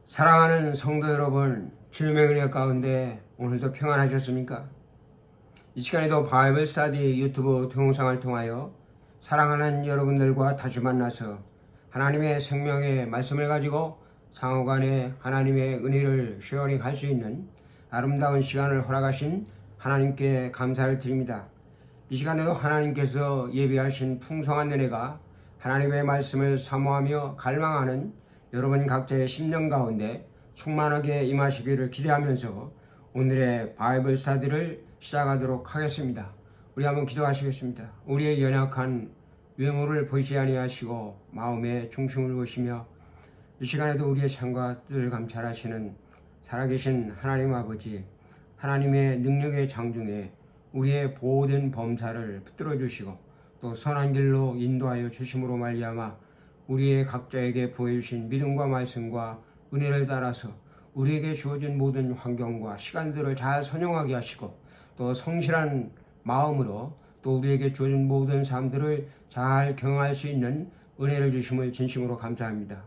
사랑하는 성도 여러분, 주님의 은혜 가운데 오늘도 평안하셨습니까? 이 시간에도 바이블 스터디 유튜브 동영상을 통하여 사랑하는 여러분들과 다시 만나서 하나님의 생명의 말씀을 가지고 상호간에 하나님의 은혜를 쉐어링할 수 있는 아름다운 시간을 허락하신 하나님께 감사를 드립니다. 이 시간에도 하나님께서 예비하신 풍성한 은혜가 하나님의 말씀을 사모하며 갈망하는 여러분 각자의 심령 가운데 충만하게 임하시기를 기대하면서 오늘의 바이블 스터디를 시작하도록 하겠습니다. 우리 한번 기도하시겠습니다. 우리의 연약한 외모를 보시지 아니하시고 마음의 중심을 보시며 이 시간에도 우리의 생각들을 감찰하시는 살아계신 하나님 아버지, 하나님의 능력의 장중에 우리의 모든 범사를 붙들어 주시고 또 선한 길로 인도하여 주심으로 말미암아 우리의 각자에게 부어주신 믿음과 말씀과 은혜를 따라서 우리에게 주어진 모든 환경과 시간들을 잘 선용하게 하시고 또 성실한 마음으로 또 우리에게 주어진 모든 삶들을 잘 경험할 수 있는 은혜를 주심을 진심으로 감사합니다.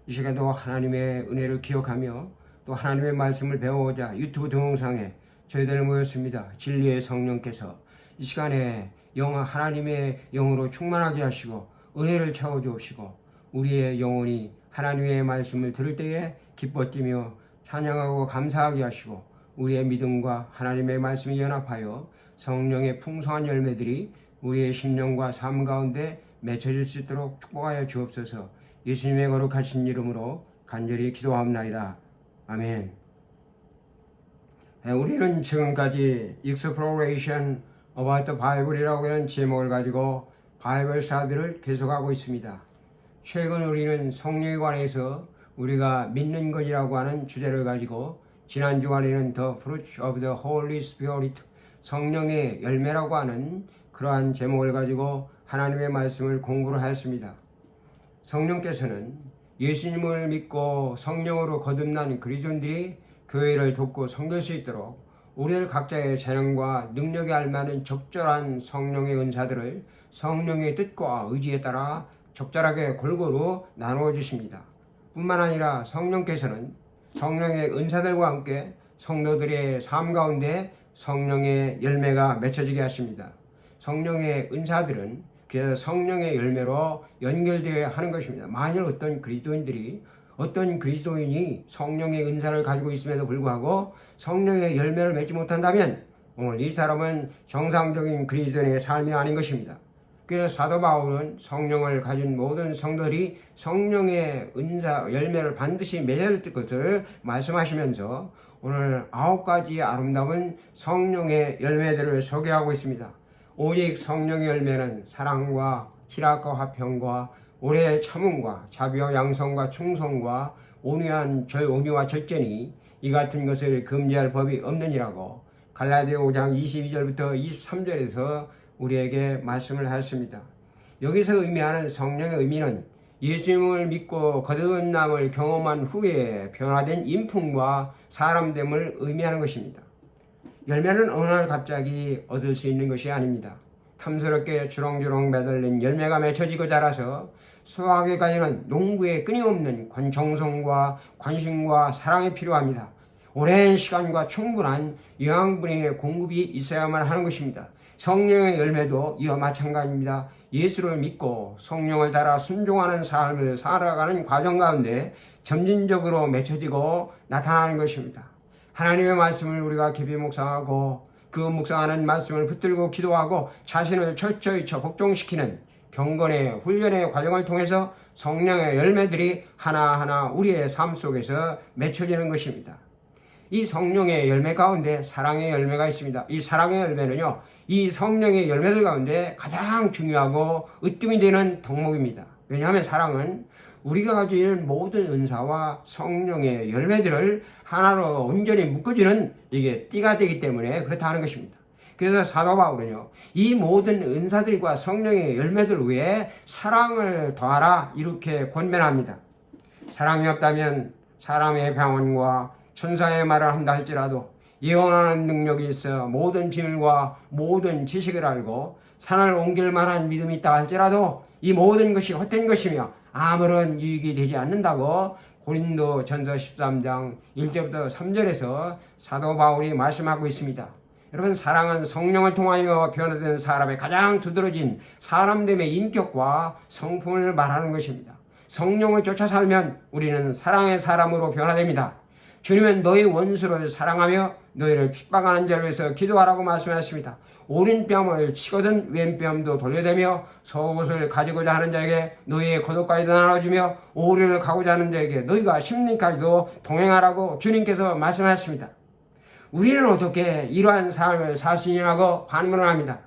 이 시간도 하나님의 은혜를 기억하며 또 하나님의 말씀을 배우고자 유튜브 동영상에 저희들 모였습니다. 진리의 성령께서 이 시간에 하나님의 영으로 충만하게 하시고 은혜를 채워주시고 우리의 영혼이 하나님의 말씀을 들을 때에 기뻐 뛰며 찬양하고 감사하게 하시고 우리의 믿음과 하나님의 말씀이 연합하여 성령의 풍성한 열매들이 우리의 심령과 삶 가운데 맺혀질 수 있도록 축복하여 주옵소서. 예수님의 거룩하신 이름으로 간절히 기도합나이다. 아멘. 우리는 지금까지 Exploration About the Bible이라고 하는 제목을 가지고 바이블 스터디를 계속하고 있습니다. 최근 우리는 성령에 관해서 우리가 믿는 것이라고 하는 주제를 가지고 지난 주간에는 The Fruit of the Holy Spirit, 성령의 열매라고 하는 그러한 제목을 가지고 하나님의 말씀을 공부를 하였습니다. 성령께서는 예수님을 믿고 성령으로 거듭난 그리스도인들이 교회를 돕고 섬길 수 있도록 우리들 각자의 재능과 능력에 알맞는 적절한 성령의 은사들을 성령의 뜻과 의지에 따라 적절하게 골고루 나누어 주십니다. 뿐만 아니라 성령께서는 성령의 은사들과 함께 성도들의 삶 가운데 성령의 열매가 맺혀지게 하십니다. 성령의 은사들은 그래서 성령의 열매로 연결되어야 하는 것입니다. 만일 어떤 그리스도인이 성령의 은사를 가지고 있음에도 불구하고 성령의 열매를 맺지 못한다면 오늘 이 사람은 정상적인 그리스도인의 삶이 아닌 것입니다. 그래서 사도 바울은 성령을 가진 모든 성도들이 성령의 은사 열매를 반드시 맺어야 될 것을 말씀하시면서 오늘 9가지 아름다운 성령의 열매들을 소개하고 있습니다. 오직 성령의 열매는 사랑과 희락과 화평과 오래 참음과 자비와 양성과 충성과 온유와 절제니 이 같은 것을 금지할 법이 없느니라고 갈라디아 5장 22절부터 23절에서 우리에게 말씀을 하였습니다. 여기서 의미하는 성령의 의미는 예수님을 믿고 거듭남을 경험한 후에 변화된 인품과 사람됨을 의미하는 것입니다. 열매는 어느 날 갑자기 얻을 수 있는 것이 아닙니다. 탐스럽게 주렁주렁 매달린 열매가 맺혀지고 자라서 수확에까지는 농부의 끊임없는 정성과 관심과 사랑이 필요합니다. 오랜 시간과 충분한 영양분의 공급이 있어야만 하는 것입니다. 성령의 열매도 이와 마찬가지입니다. 예수를 믿고 성령을 따라 순종하는 삶을 살아가는 과정 가운데 점진적으로 맺혀지고 나타나는 것입니다. 하나님의 말씀을 우리가 깊이 묵상하고 그 묵상하는 말씀을 붙들고 기도하고 자신을 철저히 복종시키는 경건의 훈련의 과정을 통해서 성령의 열매들이 하나하나 우리의 삶 속에서 맺혀지는 것입니다. 이 성령의 열매 가운데 사랑의 열매가 있습니다. 이 사랑의 열매는요, 이 성령의 열매들 가운데 가장 중요하고 으뜸이 되는 덕목입니다. 왜냐하면 사랑은 우리가 가지고 있는 모든 은사와 성령의 열매들을 하나로 온전히 묶어주는 이게 띠가 되기 때문에 그렇다는 것입니다. 그래서 사도 바울은요, 이 모든 은사들과 성령의 열매들 위에 사랑을 더하라 이렇게 권면합니다. 사랑이 없다면 사람의 병언과 천사의 말을 한다 할지라도 예언하는 능력이 있어 모든 비밀과 모든 지식을 알고 산을 옮길 만한 믿음이 있다 할지라도 이 모든 것이 헛된 것이며 아무런 유익이 되지 않는다고 고린도전서 13장 1절부터 3절에서 사도 바울이 말씀하고 있습니다. 여러분, 사랑은 성령을 통하여 변화된 사람의 가장 두드러진 사람됨의 인격과 성품을 말하는 것입니다. 성령을 쫓아 살면 우리는 사랑의 사람으로 변화됩니다. 주님은 너희 원수를 사랑하며 너희를 핍박하는 자를 위해서 기도하라고 말씀하셨습니다. 오른뺨을 치거든 왼뺨도 돌려대며 속옷을 가지고자 하는 자에게 너희의 겉옷까지도 나눠주며 오리를 가고자 하는 자에게 너희가 심리까지도 동행하라고 주님께서 말씀하셨습니다. 우리는 어떻게 이러한 삶을 살 수 있냐고 반문을 합니다.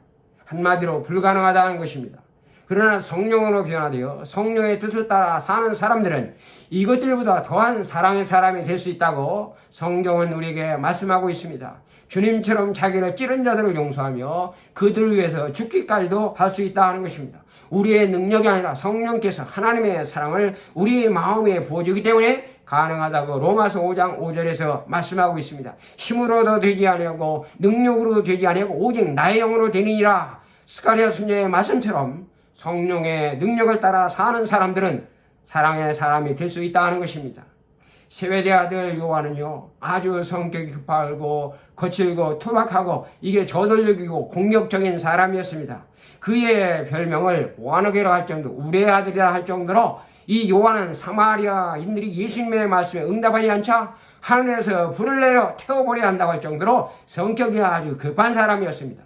한마디로 불가능하다는 것입니다. 그러나 성령으로 변화되어 성령의 뜻을 따라 사는 사람들은 이것들보다 더한 사랑의 사람이 될 수 있다고 성경은 우리에게 말씀하고 있습니다. 주님처럼 자기를 찌른 자들을 용서하며 그들을 위해서 죽기까지도 할 수 있다 하는 것입니다. 우리의 능력이 아니라 성령께서 하나님의 사랑을 우리의 마음에 부어주기 때문에 가능하다고 로마서 5장 5절에서 말씀하고 있습니다. 힘으로도 되지 아니하고 능력으로도 되지 아니하고 오직 나의 영으로 되니라. 스가랴 선지자의 말씀처럼 성령의 능력을 따라 사는 사람들은 사랑의 사람이 될 수 있다는 것입니다. 세베대 아들 요한은요, 아주 성격이 급하고 거칠고 투박하고 이게 저돌적이고 공격적인 사람이었습니다. 그의 별명을 보아너게로 할 정도, 우레의 아들이라 할 정도로 이 요한은 사마리아인들이 예수님의 말씀에 응답하지 않자 하늘에서 불을 내려 태워버려야 한다고 할 정도로 성격이 아주 급한 사람이었습니다.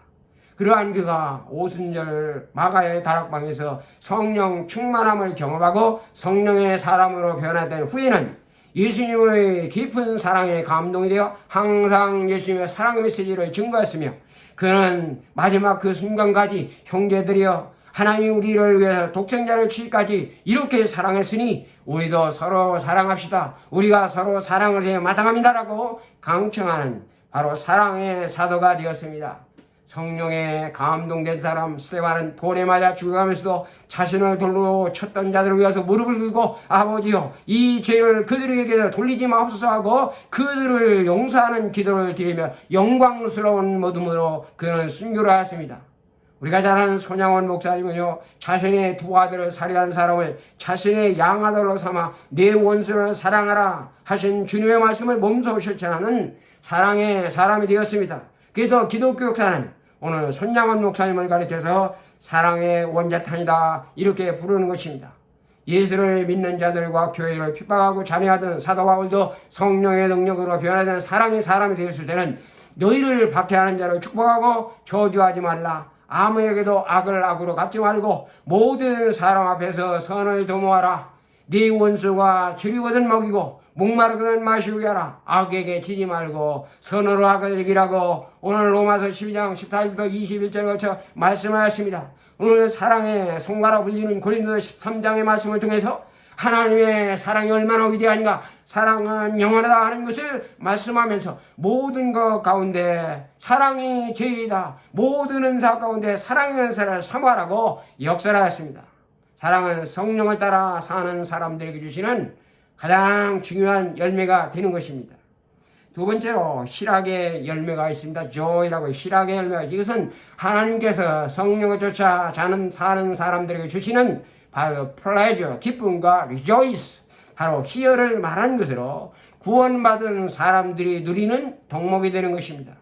그러한 그가 오순절 마가의 다락방에서 성령 충만함을 경험하고 성령의 사람으로 변화된 후에는 예수님의 깊은 사랑에 감동이 되어 항상 예수님의 사랑의 메시지를 증거했으며 그는 마지막 그 순간까지 형제들이여 하나님이 우리를 위해서 독생자를 주시기까지 이렇게 사랑했으니 우리도 서로 사랑합시다. 우리가 서로 사랑을 해야 마땅합니다라고 강청하는 바로 사랑의 사도가 되었습니다. 성령에 감동된 사람 스데반은 돌에 맞아 죽어가면서도 자신을 돌로 쳤던 자들을 위해서 무릎을 꿇고 아버지여 이 죄를 그들에게 돌리지 마옵소서 하고 그들을 용서하는 기도를 드리며 영광스러운 모둠으로 그는 순교를 하였습니다. 우리가 잘 아는 손양원 목사님은요, 자신의 두 아들을 살해한 사람을 자신의 양아들로 삼아 내 원수를 사랑하라 하신 주님의 말씀을 몸소 실천하는 사랑의 사람이 되었습니다. 그래서 기독교 역사는 오늘 손양원 목사님을 가리켜서 사랑의 원자탄이다 이렇게 부르는 것입니다. 예수를 믿는 자들과 교회를 핍박하고 잔해하던 사도 바울도 성령의 능력으로 변화된 사랑의 사람이 되었을 때는 너희를 박해하는 자를 축복하고 저주하지 말라. 아무에게도 악을 악으로 갚지 말고 모든 사람 앞에서 선을 도모하라. 네 원수가 줄이거든 먹이고 목마르거든 마시게 하라. 악에게 지지 말고 선으로 악을 이기라고 오늘 로마서 12장 14절부터 21절을 거쳐 말씀하였습니다. 오늘 사랑의 송가라 불리는 고린도 13장의 말씀을 통해서 하나님의 사랑이 얼마나 위대한가, 사랑은 영원하다 하는 것을 말씀하면서 모든 것 가운데 사랑이 제일이다, 모든 은사 가운데 사랑의 은사를 사모하라고 역설하였습니다. 사랑은 성령을 따라 사는 사람들에게 주시는 가장 중요한 열매가 되는 것입니다. 두 번째로 희락의 열매가 있습니다. joy라고 희락의 열매가, 이것은 하나님께서 성령을 쫓아 사는 사람들에게 주시는 바로 pleasure, 기쁨과 rejoice, 바로 희열을 말하는 것으로 구원받은 사람들이 누리는 덕목이 되는 것입니다.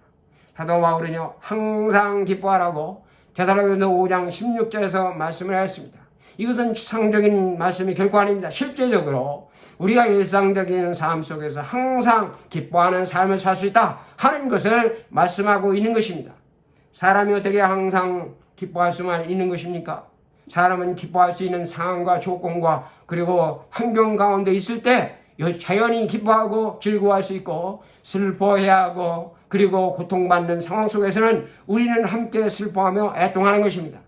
사도 바울은요, 항상 기뻐하라고 데살로니가서 5장 16절에서 말씀을 하였습니다. 이것은 추상적인 말씀이 결코 아닙니다. 실제적으로 우리가 일상적인 삶 속에서 항상 기뻐하는 삶을 살 수 있다 하는 것을 말씀하고 있는 것입니다. 사람이 어떻게 항상 기뻐할 수만 있는 것입니까? 사람은 기뻐할 수 있는 상황과 조건과 그리고 환경 가운데 있을 때 자연히 기뻐하고 즐거워할 수 있고, 슬퍼해야 하고 그리고 고통받는 상황 속에서는 우리는 함께 슬퍼하며 애통하는 것입니다.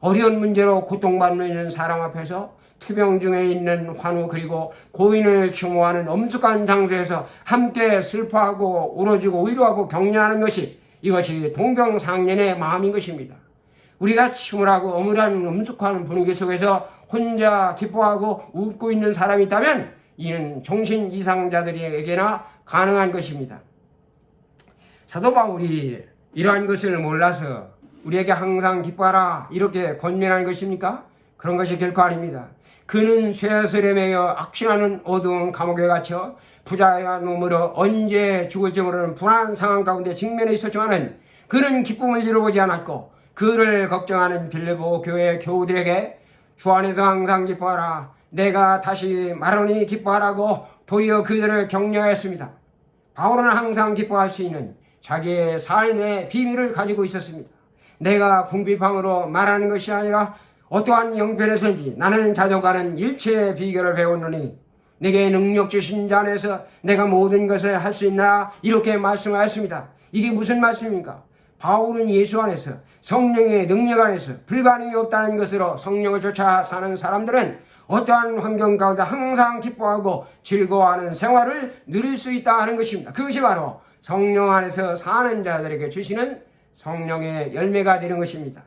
어려운 문제로 고통받는 사람 앞에서 투병 중에 있는 환우 그리고 고인을 추모하는 엄숙한 장소에서 함께 슬퍼하고 울어주고 위로하고 격려하는 것이, 이것이 동병상련의 마음인 것입니다. 우리가 침울하고 어물한 엄숙한 분위기 속에서 혼자 기뻐하고 웃고 있는 사람이 있다면 이는 정신 이상자들에게나 가능한 것입니다. 사도 바울이 이러한 것을 몰라서 우리에게 항상 기뻐하라 이렇게 권면하는 것입니까? 그런 것이 결코 아닙니다. 그는 쇠설에 매여 악취나는 어두운 감옥에 갇혀 부자야 놈으로 언제 죽을지 모르는 불안한 상황 가운데 직면해 있었지만은 그는 기쁨을 잃어보지 않았고 그를 걱정하는 빌립보 교회 교우들에게 주 안에서 항상 기뻐하라. 내가 다시 말하노니 기뻐하라고 도리어 그들을 격려했습니다. 바울은 항상 기뻐할 수 있는 자기의 삶의 비밀을 가지고 있었습니다. 내가 궁핍함으로 말하는 것이 아니라 어떠한 형편에서든지 나는 자족하는 일체의 비결을 배웠노니 내게 능력 주신 자 안에서 내가 모든 것을 할 수 있나 이렇게 말씀하였습니다. 이게 무슨 말씀입니까? 바울은 예수 안에서 성령의 능력 안에서 불가능이 없다는 것으로 성령을 쫓아 사는 사람들은 어떠한 환경 가운데 항상 기뻐하고 즐거워하는 생활을 누릴 수 있다 하는 것입니다. 그것이 바로 성령 안에서 사는 자들에게 주시는 성령의 열매가 되는 것입니다.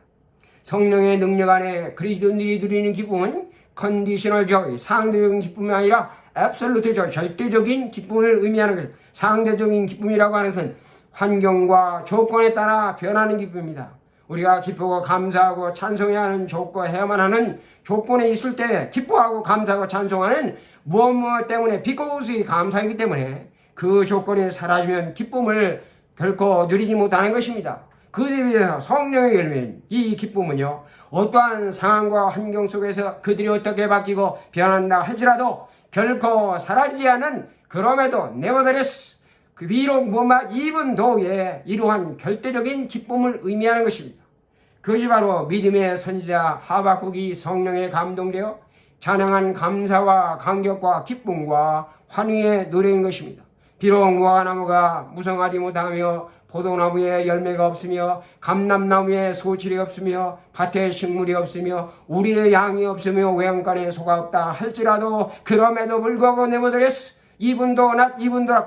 성령의 능력 안에 그리스도인들이 누리는 기쁨은 컨디셔널 조이, 상대적인 기쁨이 아니라 앱솔루트 조이, 절대적인 기쁨을 의미하는 것입니다. 상대적인 기쁨이라고 하는 것은 환경과 조건에 따라 변하는 기쁨입니다. 우리가 기쁘고 감사하고 찬송해야 하는 해야만 하는 조건에 있을 때 기뻐하고 감사하고 찬송하는 무엇 때문에 because 감사이기 때문에 그 조건이 사라지면 기쁨을 결코 누리지 못하는 것입니다. 그에 비해서 성령의 열매인 이 기쁨은요, 어떠한 상황과 환경 속에서 그들이 어떻게 바뀌고 변한다 할지라도 결코 사라지지 않은, 그럼에도 nevertheless 그 비록 even though의 이러한 절대적인 기쁨을 의미하는 것입니다. 그것이 바로 믿음의 선지자 하박국이 성령에 감동되어 찬양한 감사와 감격과 기쁨과 환희의 노래인 것입니다. 비록 무화과나무가 무성하지 못하며 포도나무에 열매가 없으며 감람나무에 소출이 없으며 밭에 식물이 없으며 우리의 양이 없으며 외양간에 소가 없다 할지라도 그럼에도 불구하고 nevertheless 이분도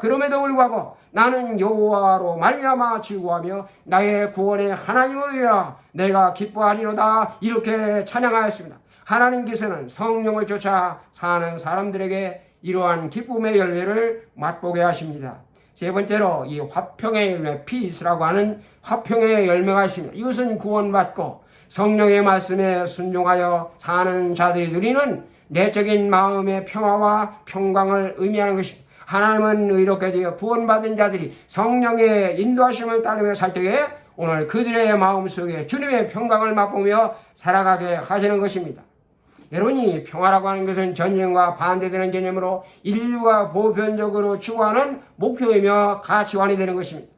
그럼에도 불구하고 나는 여호와로 말미암아 즐거워하며 나의 구원의 하나님이라 내가 기뻐하리로다 이렇게 찬양하였습니다. 하나님께서는 성령을 쫓아 사는 사람들에게 이러한 기쁨의 열매를 맛보게 하십니다. 세 번째로 이 화평의 열매, 피스라고 하는 화평의 열매가 있습니다. 이것은 구원받고 성령의 말씀에 순종하여 사는 자들이 누리는 내적인 마음의 평화와 평강을 의미하는 것입니다. 하나님은 의롭게 되어 구원받은 자들이 성령의 인도하심을 따르며 살 때에 오늘 그들의 마음속에 주님의 평강을 맛보며 살아가게 하시는 것입니다. 여러분이 평화라고 하는 것은 전쟁과 반대되는 개념으로 인류가 보편적으로 추구하는 목표이며 가치관이 되는 것입니다.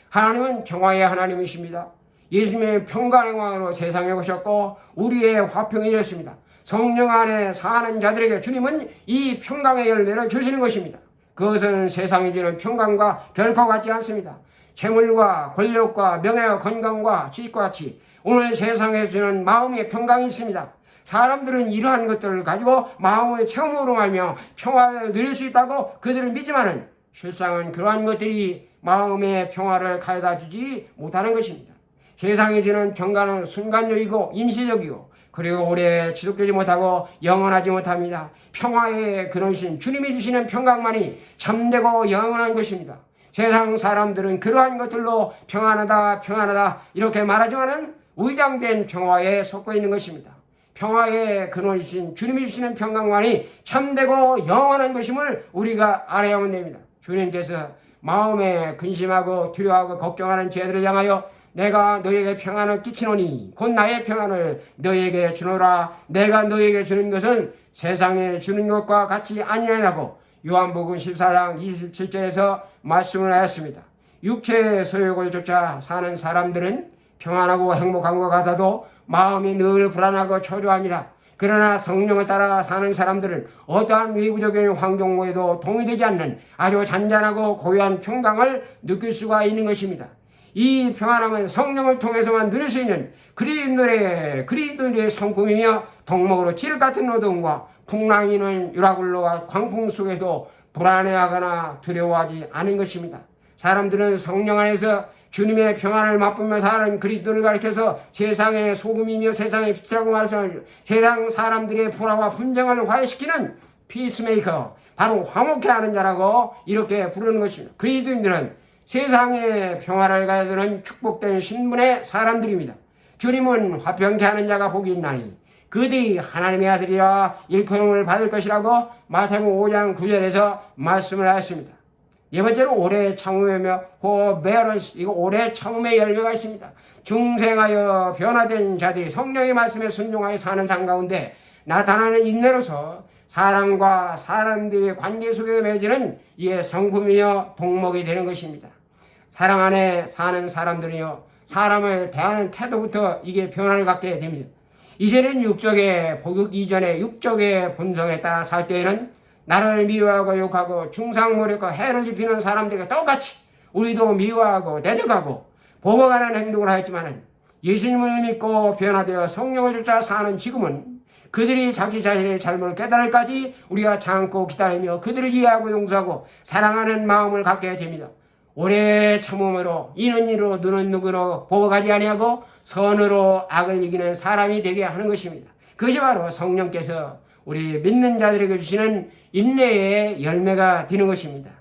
하나님은 평화의 하나님이십니다. 예수님의 평강의 왕으로 세상에 오셨고 우리의 화평이 되었습니다. 성령 안에 사는 자들에게 주님은 이 평강의 열매를 주시는 것입니다. 그것은 세상이 주는 평강과 결코 같지 않습니다. 재물과 권력과 명예와 건강과 지식과 같이 오늘 세상에 주는 마음의 평강이 있습니다. 사람들은 이러한 것들을 가지고 마음의 체험으로 말며 평화를 누릴 수 있다고 그들은 믿지만은 실상은 그러한 것들이 마음의 평화를 가져다 주지 못하는 것입니다. 세상이 주는 평강은 순간적이고 임시적이고 그리고 오래 지속되지 못하고 영원하지 못합니다. 평화의 근원이신 주님이 주시는 평강만이 참되고 영원한 것입니다. 세상 사람들은 그러한 것들로 평안하다 이렇게 말하지만은 위장된 평화에 속해 있는 것입니다. 평화의 근원이신 주님이 주시는 평강만이 참되고 영원한 것임을 우리가 알아야만 됩니다. 주님께서 마음에 근심하고 두려워하고 걱정하는 죄들을 향하여 내가 너에게 평안을 끼치노니 곧 나의 평안을 너에게 주노라. 내가 너에게 주는 것은 세상에 주는 것과 같이 아니하냐고 요한복음 14장 27절에서 말씀을 하였습니다. 육체의 소욕을 쫓아 사는 사람들은 평안하고 행복한 것 같아도 마음이 늘 불안하고 초조합니다. 그러나 성령을 따라 사는 사람들은 어떠한 외부적인 환경에도 동의되지 않는 아주 잔잔하고 고요한 평강을 느낄 수가 있는 것입니다. 이 평안함은 성령을 통해서만 누릴 수 있는 그리스도인의 성품이며 덕목으로 칠 같은 어둠과 풍랑이 있는 유라굴로와 광풍 속에도 불안해하거나 두려워하지 않은 것입니다. 사람들은 성령 안에서 주님의 평안을 맛보며 사는 그리스도를 가리켜서 세상의 소금이며 세상의 빛이라고 말씀하죠. 세상 사람들의 불화와 분쟁을 화해시키는 피스메이커, 바로 화목해 하는 자라고 이렇게 부르는 것입니다. 그리스도인들은 세상의 평화를 가져주는 축복된 신분의 사람들입니다. 주님은 화평케 하는 자가 복이 있나니 그들이 하나님의 아들이라 일컬음을 받을 것이라고 마태복음 5장 9절에서 말씀을 하였습니다. 네 번째로 오래 참으며 forbearance, 이거 오래 참음의 열매가 있습니다. 중생하여 변화된 자들이 성령의 말씀에 순종하여 사는 삶 가운데 나타나는 인내로서 사람과 사람들의 관계 속에 맺어지는 이의 성품이며 동목이 되는 것입니다. 사랑 안에 사는 사람들이요, 사람을 대하는 태도부터 이게 변화를 갖게 됩니다. 이제는 육적의 복육 이전에 육적의 본성에 따라 살 때에는 나를 미워하고 욕하고 중상모략과 해를 입히는 사람들과 똑같이 우리도 미워하고 대적하고 보복하는 행동을 하였지만 예수님을 믿고 변화되어 성령을 쫓아 사는 지금은 그들이 자기 자신의 잘못을 깨달을까지 우리가 참고 기다리며 그들을 이해하고 용서하고 사랑하는 마음을 갖게 됩니다. 오래 참음으로 이는 이로 눈은 눈으로 보복하지 아니하고 선으로 악을 이기는 사람이 되게 하는 것입니다. 그것이 바로 성령께서 우리 믿는 자들에게 주시는 인내의 열매가 되는 것입니다.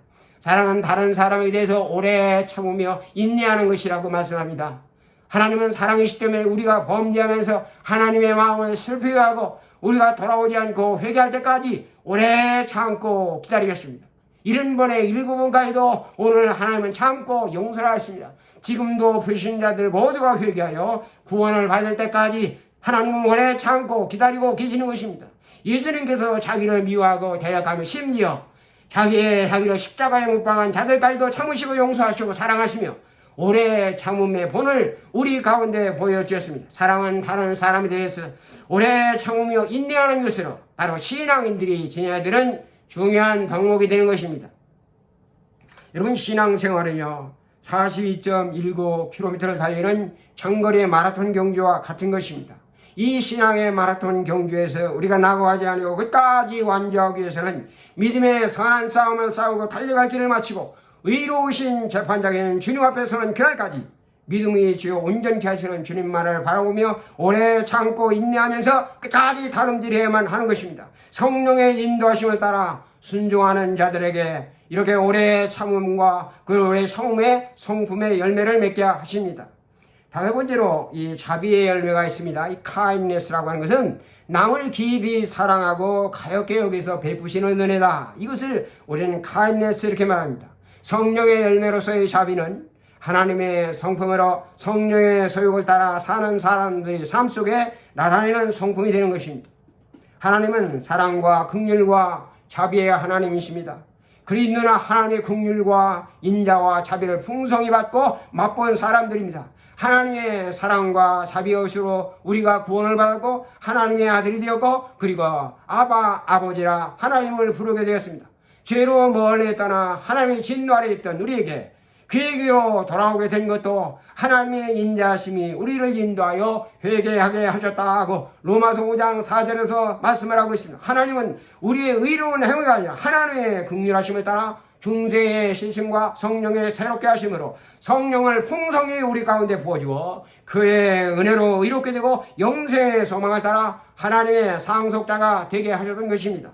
사랑은 다른 사람에 대해서 오래 참으며 인내하는 것이라고 말씀합니다. 하나님은 사랑이시기 때문에 우리가 범죄하면서 하나님의 마음을 슬프게 하고 우리가 돌아오지 않고 회개할 때까지 오래 참고 기다리겠습니다. 70번에 7번까지도 오늘 하나님은 참고 용서를 하십니다. 지금도 불신자들 모두가 회개하여 구원을 받을 때까지 하나님은 오래 참고 기다리고 계시는 것입니다. 예수님께서 자기를 미워하고 대적하며 심지어 자기를 십자가에 못 박은 자들까지도 참으시고 용서하시고 사랑하시며 오래 참음의 본을 우리 가운데 보여주셨습니다. 사랑은 다른 사람에 대해서 오래 참으며 인내하는 것으로 바로 신앙인들이 지녀야 되는 중요한 덕목이 되는 것입니다. 여러분, 신앙생활은요 42.19km를 달리는 장거리 마라톤 경주와 같은 것입니다. 이 신앙의 마라톤 경주에서 우리가 낙오하지 않고 끝까지 완주하기 위해서는 믿음의 선한 싸움을 싸우고 달려갈 길을 마치고 의로우신 재판장인 주님 앞에 서는 그날까지 믿음의 주요 온전케 하시는 주님만을 바라보며 오래 참고 인내하면서 끝까지 다름질해야만 하는 것입니다. 성령의 인도하심을 따라 순종하는 자들에게 이렇게 오래 참음과 그 오래 참음의 성품의 열매를 맺게 하십니다. 다섯 번째로 이 자비의 열매가 있습니다. 이 kindness라고 하는 것은 남을 깊이 사랑하고 가엾게 여기서 베푸시는 은혜다. 이것을 우리는 kindness 이렇게 말합니다. 성령의 열매로서의 자비는 하나님의 성품으로 성령의 소욕을 따라 사는 사람들의 삶 속에 나타내는 성품이 되는 것입니다. 하나님은 사랑과 긍휼과 자비의 하나님이십니다. 그리스도는 하나님의 긍휼과 인자와 자비를 풍성히 받고 맛본 사람들입니다. 하나님의 사랑과 자비의식으로 우리가 구원을 받았고 하나님의 아들이 되었고 그리고 아버지라 하나님을 부르게 되었습니다. 죄로 멀리 떠나 하나님의 진노 아래 있던 우리에게 그에게로 돌아오게 된 것도 하나님의 인자하심이 우리를 인도하여 회개하게 하셨다고 로마서 5장 4절에서 말씀을 하고 있습니다. 하나님은 우리의 의로운 행위가 아니라 하나님의 긍휼하심을 따라 중생의 신심과 성령의 새롭게 하심으로 성령을 풍성히 우리 가운데 부어주어 그의 은혜로 의롭게 되고 영생의 소망을 따라 하나님의 상속자가 되게 하셨던 것입니다.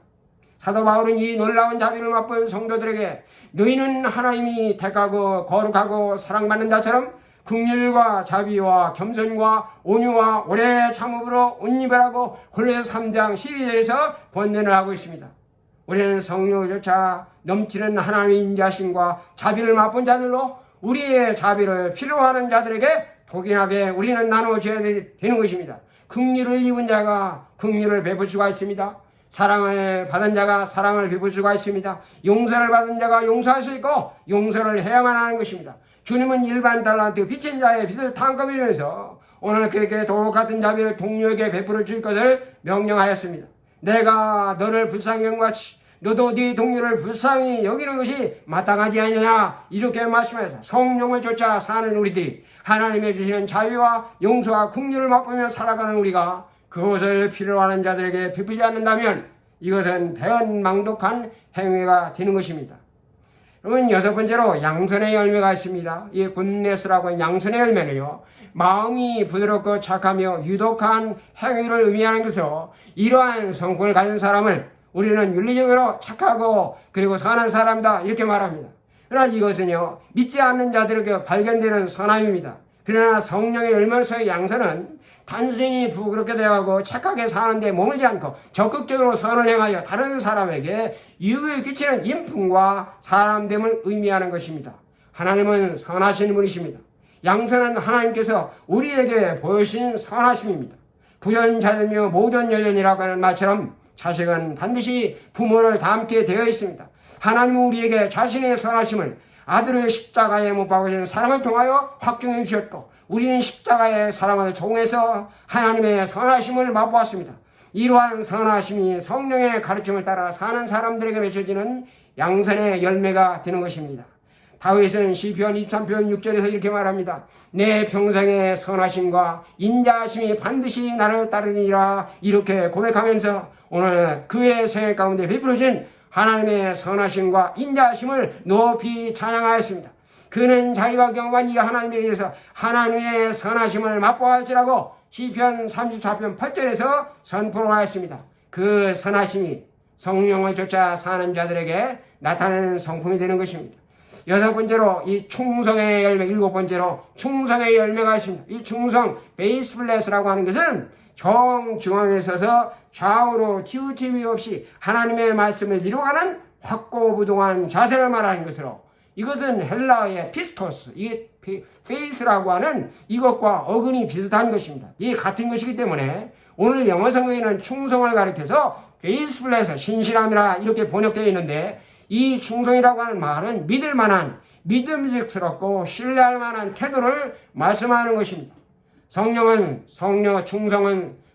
사도 바울은 이 놀라운 자비를 맛본 성도들에게 너희는 하나님이 택하고 거룩하고 사랑받는 자처럼 긍휼과 자비와 겸손과 온유와 오래 참음으로 옷 입으라고 골로새 3장 12절에서 권면을 하고 있습니다. 우리는 성령조차 넘치는 하나님의 인자심과 자비를 맛본 자들로 우리의 자비를 필요하는 자들에게 독인하게 우리는 나눠줘야 되는 것입니다. 긍휼을 입은 자가 긍휼을 베풀 수가 있습니다. 사랑을 받은 자가 사랑을 베풀 수가 있습니다. 용서를 받은 자가 용서할 수 있고 용서를 해야만 하는 것입니다. 주님은 일반 달란트 빚진 자의 빚을 탕감이면서 오늘 그에게 똑같은 자비를 동료에게 베풀어 줄 것을 명령하였습니다. 내가 너를 불쌍히 여긴 같이 너도 네 동료를 불쌍히 여기는 것이 마땅하지 않느냐 이렇게 말씀해서 성령을 쫓아 사는 우리들이 하나님의 주시는 자유와 용서와 긍휼을 맛보며 살아가는 우리가 그것을 필요로 하는 자들에게 베풀지 않는다면 이것은 배은망덕한 행위가 되는 것입니다. 그러면 여섯 번째로 양선의 열매가 있습니다. 이 굿네스라고 하는 양선의 열매는요, 마음이 부드럽고 착하며 유독한 행위를 의미하는 것으로 이러한 성품을 가진 사람을 우리는 윤리적으로 착하고 그리고 선한 사람이다 이렇게 말합니다. 그러나 이것은요 믿지 않는 자들에게 발견되는 선함입니다. 그러나 성령의 열매로서의 양선은 단순히 부끄럽게 대하고 착하게 사는데 머물지 않고 적극적으로 선을 행하여 다른 사람에게 유익을 끼치는 인품과 사람됨을 의미하는 것입니다. 하나님은 선하신 분이십니다. 양선한 하나님께서 우리에게 보여주신 선하심입니다. 부전자전이며 모전여전이라고 하는 말처럼 자식은 반드시 부모를 닮게 되어 있습니다. 하나님은 우리에게 자신의 선하심을 아들을 십자가에 못 박으신 사랑을 통하여 확증해 주셨고, 우리는 십자가의 사랑을 통해서 하나님의 선하심을 맛보았습니다. 이러한 선하심이 성령의 가르침을 따라 사는 사람들에게 맺혀지는 양선의 열매가 되는 것입니다. 다윗은 시편 23편 6절에서 이렇게 말합니다. 내 평생의 선하심과 인자하심이 반드시 나를 따르니라, 이렇게 고백하면서 오늘 그의 생애 가운데 베풀어진 하나님의 선하심과 인자하심을 높이 찬양하였습니다. 그는 자기가 경험한 이 하나님에 대해서 하나님의 선하심을 맛보았지라고 시편 34편 8절에서 선포를 하였습니다. 그 선하심이 성령을 쫓아 사는 자들에게 나타나는 성품이 되는 것입니다. 여섯 번째로 이 충성의 열매, 일곱 번째로 충성의 열매가 있습니다. 이 충성, 베이스플레스라고 하는 것은 정중앙에 서서 좌우로 치우침이 없이 하나님의 말씀을 이루어가는 확고부동한 자세를 말하는 것으로, 이것은 헬라어의 피스토스, 이게 페이스라고 하는 이것과 어근이 비슷한 것입니다. 이게 같은 것이기 때문에 오늘 영어 성경에는 충성을 가리켜서 베이스플레스, 신실함이라 이렇게 번역되어 있는데, 이 충성이라고 하는 말은 믿을 만한, 믿음직스럽고 신뢰할 만한 태도를 말씀하는 것입니다. 충성은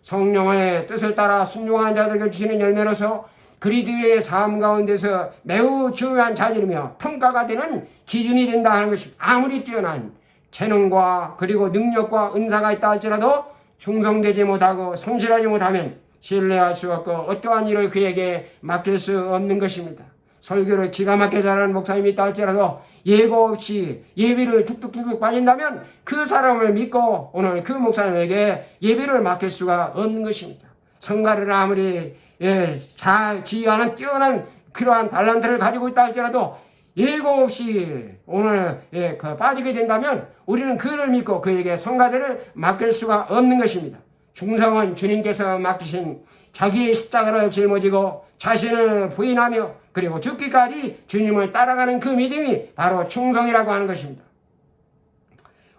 성령의 뜻을 따라 순종하는 자들에게 주시는 열매로서 그리스도의 삶 가운데서 매우 중요한 자질이며 평가가 되는 기준이 된다 하는 것입니다. 아무리 뛰어난 재능과 그리고 능력과 은사가 있다 할지라도 충성되지 못하고 성실하지 못하면 신뢰할 수 없고 어떠한 일을 그에게 맡길 수 없는 것입니다. 설교를 기가 막히게 잘하는 목사님이 있다 할지라도 예고 없이 예비를 툭툭툭 빠진다면 그 사람을 믿고 오늘 그 목사님에게 예비를 맡길 수가 없는 것입니다. 성가를 아무리 잘 지휘하는 뛰어난 그러한 달란트를 가지고 있다 할지라도 예고 없이 오늘 빠지게 된다면 우리는 그를 믿고 그에게 성가대를 맡길 수가 없는 것입니다. 충성은 주님께서 맡기신 자기의 십자가를 짊어지고 자신을 부인하며 그리고 죽기까지 주님을 따라가는 그 믿음이 바로 충성이라고 하는 것입니다.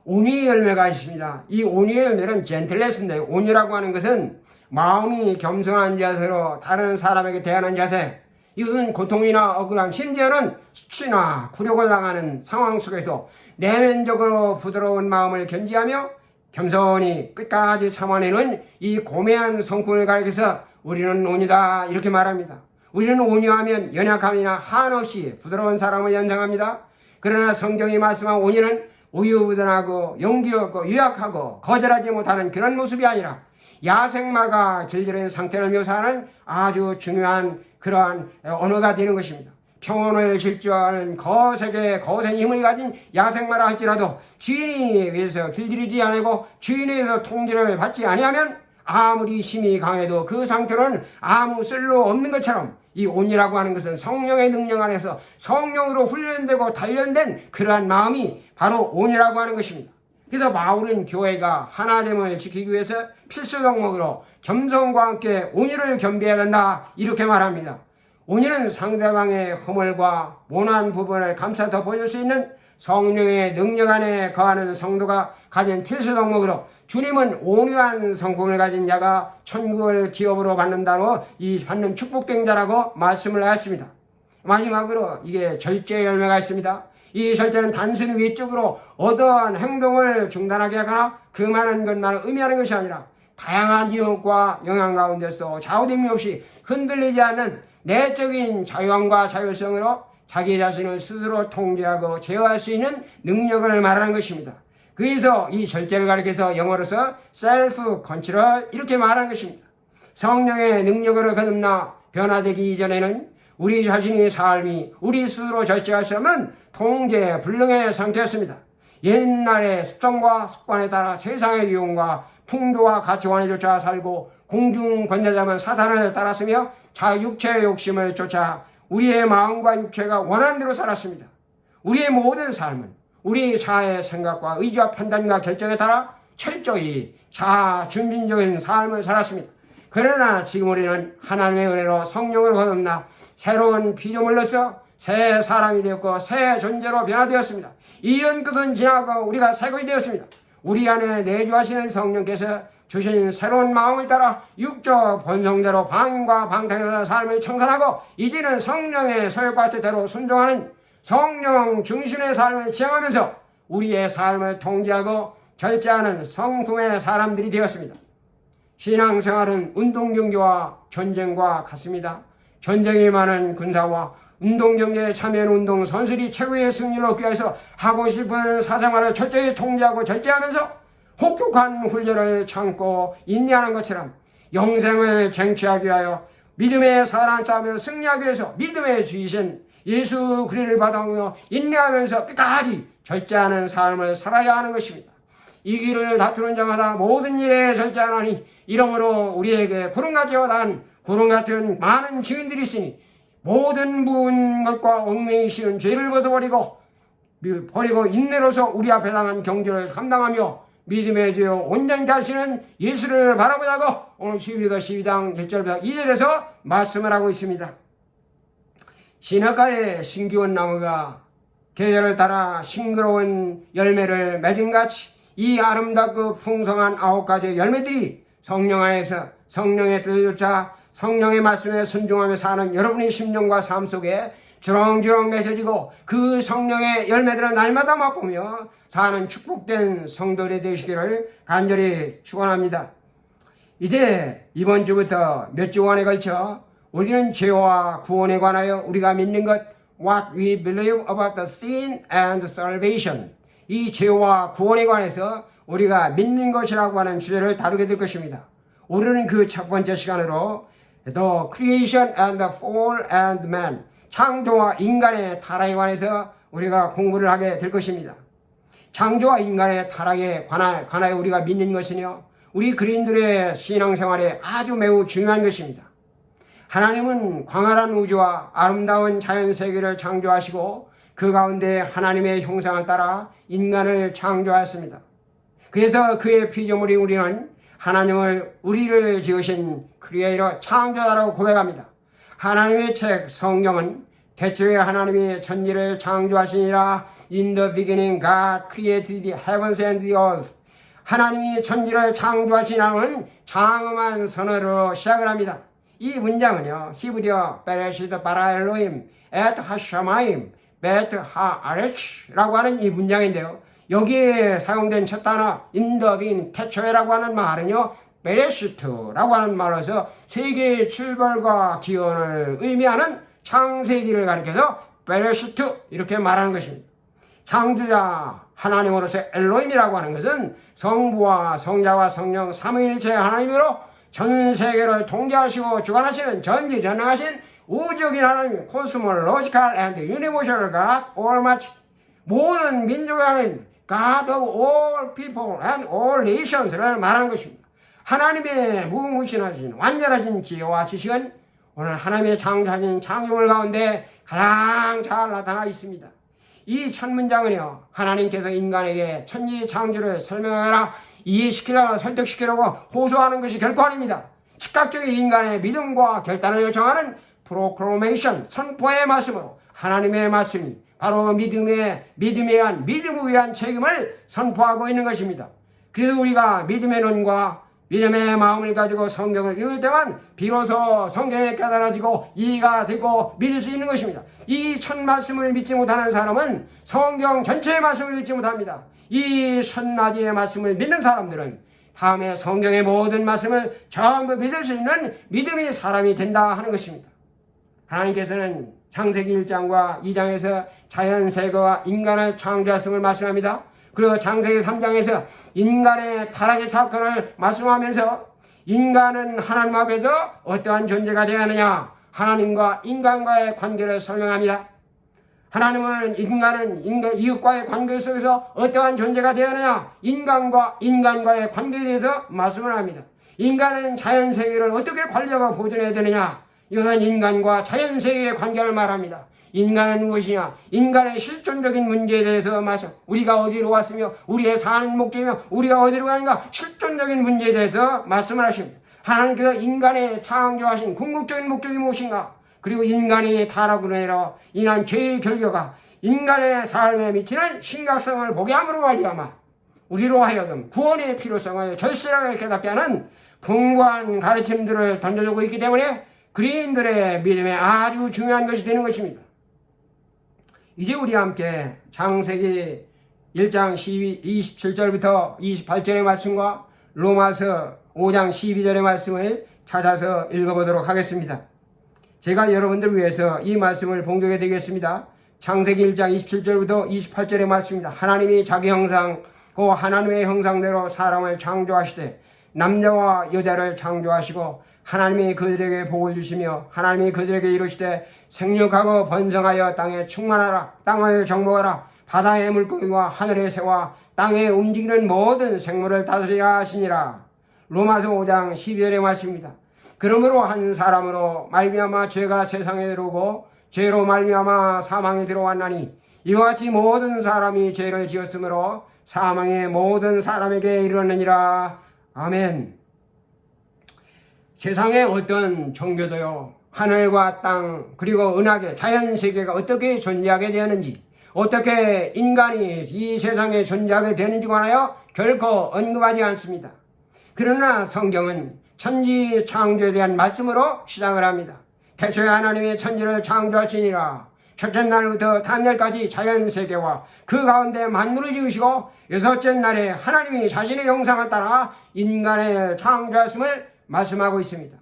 온유의 열매가 있습니다. 이 온유의 열매는 젠틀레스인데, 온유라고 하는 것은 마음이 겸손한 자세로 다른 사람에게 대하는 자세, 이것은 고통이나 억울함, 심지어는 수치나 굴욕을 당하는 상황 속에서 내면적으로 부드러운 마음을 견지하며 겸손히 끝까지 참아내는 이 고매한 성품을 가리켜서 우리는 온유다 이렇게 말합니다. 우리는 온유하면 연약함이나 한없이 부드러운 사람을 연상합니다. 그러나 성경이 말씀한 온유는 우유부단하고 용기 없고 유약하고 거절하지 못하는 그런 모습이 아니라 야생마가 길들인 상태를 묘사하는 아주 중요한 그러한 언어가 되는 것입니다. 평온을 질주하는 거센의 힘을 가진 야생마라 할지라도 주인에 의해서 길들이지 않고 주인에 의해서 통제를 받지 아니하면 아무리 힘이 강해도 그 상태로는 아무 쓸모 없는 것처럼 이 온유라고 하는 것은 성령의 능력 안에서 성령으로 훈련되고 단련된 그러한 마음이 바로 온유라고 하는 것입니다. 그래서 바울은 교회가 하나됨을 지키기 위해서 필수 덕목으로 겸손과 함께 온유를 겸비해야 된다 이렇게 말합니다. 온유는 상대방의 허물과 모난 부분을 감싸 덮어줄 수 있는 성령의 능력 안에 거하는 성도가 가진 필수 덕목으로, 주님은 온유한 성품을 가진 자가 천국을 기업으로 받는다로 이 받는 축복된 자라고 말씀을 하였습니다. 마지막으로 이게 절제의 열매가 있습니다. 이 절제는 단순히 위쪽으로 어떠한 행동을 중단하게 하거나 그 많은 것만을 의미하는 것이 아니라 다양한 유혹과 영향 가운데서도 좌우됨이 없이 흔들리지 않는 내적인 자유함과 자율성으로 자기 자신을 스스로 통제하고 제어할 수 있는 능력을 말하는 것입니다. 그래서 이 절제를 가리켜서 영어로서 셀프 컨트롤 이렇게 말하는 것입니다. 성령의 능력으로 거듭나 변화되기 이전에는 우리 자신의 삶이 우리 스스로 절제할 수 없는 통제 불능의 상태였습니다. 옛날의 습성과 습관에 따라 세상의 유혹과 풍조와 가치관에 쫓아 살고 공중 권세자만 사탄을 따랐으며 자육체의 욕심을 쫓아 우리의 마음과 육체가 원하는 대로 살았습니다. 우리의 모든 삶은 우리 자아의 생각과 의지와 판단과 결정에 따라 철저히 자준빈적인 삶을 살았습니다. 그러나 지금 우리는 하나님의 은혜로 성령을 거듭나 새로운 피조물로서 새 사람이 되었고 새 존재로 변화되었습니다. 이전 끝은 지나고 우리가 새 것이 되었습니다. 우리 안에 내주하시는 성령께서 주신 새로운 마음을 따라 육적 본성대로 방임과 방탕에서 삶을 청산하고 이제는 성령의 소욕과 뜻대로 순종하는 성령 중심의 삶을 지향하면서 우리의 삶을 통제하고 절제하는 성품의 사람들이 되었습니다. 신앙생활은 운동경기와 전쟁과 같습니다. 전쟁이 많은 군사와 운동경기에 참여한 운동선수들이 최고의 승리를 얻기 위해서 하고 싶은 사생활을 철저히 통제하고 절제하면서 혹독한 훈련을 참고 인내하는 것처럼 영생을 쟁취하기 위하여 믿음의 사랑 싸움에서 승리하기 위해서 믿음의 주이신 예수 그리스도를 받아오며 인내하면서 끝까지 절제하는 삶을 살아야 하는 것입니다. 이 길을 다투는 자마다 모든 일에 절제하나니 이러므로 우리에게 구름같이 와닿은 구름같은 많은 증인들이 있으니 모든 부은 것과 얽매이 씌운 죄를 벗어버리고 인내로서 우리 앞에 당한 경주를 감당하며 믿음의 주요 온전히 하시는 예수를 바라보자고 오늘 히브리서 12장 1절부터 2절에서 말씀을 하고 있습니다. 시냇가의 신기원 나무가 계절을 따라 싱그러운 열매를 맺은같이 이 아름답고 풍성한 9가지의 열매들이 성령 안에서 성령의 뜻을 쫓아 성령의 말씀에 순종하며 사는 여러분의 심령과 삶 속에 주렁주렁 맺혀지고 그 성령의 열매들을 날마다 맛보며 사는 축복된 성도들이 되시기를 간절히 축원합니다. 이제 이번 주부터 몇 주간에 걸쳐 우리는 죄와 구원에 관하여 우리가 믿는 것 What we believe about the sin and salvation, 이 죄와 구원에 관해서 우리가 믿는 것이라고 하는 주제를 다루게 될 것입니다. 오늘은 그 첫 번째 시간으로 The creation and the fall and man, 창조와 인간의 타락에 관해서 우리가 공부를 하게 될 것입니다. 창조와 인간의 타락에 관하여 우리가 믿는 것은요, 우리 그리스도인들의 신앙생활에 아주 매우 중요한 것입니다. 하나님은 광활한 우주와 아름다운 자연세계를 창조하시고 그 가운데 하나님의 형상을 따라 인간을 창조하였습니다. 그래서 그의 피조물인 우리는 하나님을 우리를 지으신 크리에이터 창조자라고 고백합니다. 하나님의 책 성경은 태초에 하나님이 천지를 창조하시니라 In the beginning God created the heavens and the earth. 하나님이 천지를 창조하시라는 장엄한 선언으로 시작을 합니다. 이 문장은요, 히브리어 베레시드 바라 엘로임 에트 하샤마임 베트 하아레치라고 하는 이 문장인데요, 여기에 사용된 첫 단어 인더빈 태초에라고 하는 말은요, 베레시트라고 하는 말로서 세계의 출발과 기원을 의미하는 창세기를 가리켜서 베레시트 이렇게 말하는 것입니다. 창조자 하나님으로서 엘로힘이라고 하는 것은 성부와 성자와 성령 삼위일체 하나님으로 전 세계를 통제하시고 주관하시는 전지전능하신 우주적인 하나님, 코스모로지컬 앤드 유니버셜 갓 올마치, 모든 민족의 하나님, God of all people and all nations를 말하는 것입니다. 하나님의 무궁무진하신 완전하신 지혜와 지식은 오늘 하나님의 창조하신 창조물 가운데 가장 잘 나타나 있습니다. 이 첫 문장은요, 하나님께서 인간에게 천지 창조를 설명하라, 이해시키려고 설득시키려고 호소하는 것이 결코 아닙니다. 즉각적인 인간의 믿음과 결단을 요청하는 프로클로메이션, 선포의 말씀으로 하나님의 말씀이 바로 믿음에 의한 책임을 선포하고 있는 것입니다. 그래서 우리가 믿음의 눈과 믿음의 마음을 가지고 성경을 읽을 때만 비로소 성경에 깨달아지고 이해가 되고 믿을 수 있는 것입니다. 이 첫 말씀을 믿지 못하는 사람은 성경 전체의 말씀을 믿지 못합니다. 이 첫 마디의 말씀을 믿는 사람들은 다음에 성경의 모든 말씀을 전부 믿을 수 있는 믿음의 사람이 된다 하는 것입니다. 하나님께서는 창세기 1장과 2장에서 자연세계와 인간을 창조하심을 말씀합니다. 그리고 창세기 3장에서 인간의 타락의 사건을 말씀하면서 인간은 하나님 앞에서 어떠한 존재가 되어야 하느냐, 하나님과 인간과의 관계를 설명합니다. 하나님은 이웃과의 관계 속에서 어떠한 존재가 되어야 하느냐, 인간과 인간과의 관계에 대해서 말씀을 합니다. 인간은 자연세계를 어떻게 관리하고 보존해야 되느냐, 이것은 인간과 자연세계의 관계를 말합니다. 인간은 무엇이냐? 인간의 실존적인 문제에 대해서 말씀. 우리가 어디로 왔으며 우리의 사는 목적이며 우리가 어디로 가는가? 실존적인 문제에 대해서 말씀을 하십니다. 하나님께서 인간의 창조하신 궁극적인 목적이 무엇인가? 그리고 인간이 타락으로 인한 죄의 결과가 인간의 삶에 미치는 심각성을 보게 함으로 말미암아 우리로 하여금 구원의 필요성을 절실하게 깨닫게 하는 풍부한 가르침들을 던져주고 있기 때문에 그리스도인들의 믿음에 아주 중요한 것이 되는 것입니다. 이제 우리 함께 창세기 1장 27절부터 28절의 말씀과 로마서 5장 12절의 말씀을 찾아서 읽어보도록 하겠습니다. 제가 여러분들 위해서 이 말씀을 봉독해 드리겠습니다. 창세기 1장 27절부터 28절의 말씀입니다. 하나님이 자기 형상, 그 하나님의 형상대로 사람을 창조하시되 남자와 여자를 창조하시고 하나님이 그들에게 복을 주시며 하나님이 그들에게 이르시되 생육하고 번성하여 땅에 충만하라. 땅을 정복하라. 바다의 물고기와 하늘의 새와 땅에 움직이는 모든 생물을 다스리라 하시니라. 로마서 5장 12절의 말씀입니다. 그러므로 한 사람으로 말미암아 죄가 세상에 들어오고 죄로 말미암아 사망에 들어왔나니 이와 같이 모든 사람이 죄를 지었으므로 사망의 모든 사람에게 이르렀느니라. 아멘. 세상의 어떤 종교도요, 하늘과 땅 그리고 은하계 자연세계가 어떻게 존재하게 되었는지, 어떻게 인간이 이 세상에 존재하게 되는지 관하여 결코 언급하지 않습니다. 그러나 성경은 천지 창조에 대한 말씀으로 시작을 합니다. 태초에 하나님의 천지를 창조하시니라. 첫째 날부터 다음날까지 자연세계와 그 가운데 만물을 지으시고 여섯째 날에 하나님이 자신의 형상을 따라 인간을 창조하심을 말씀하고 있습니다.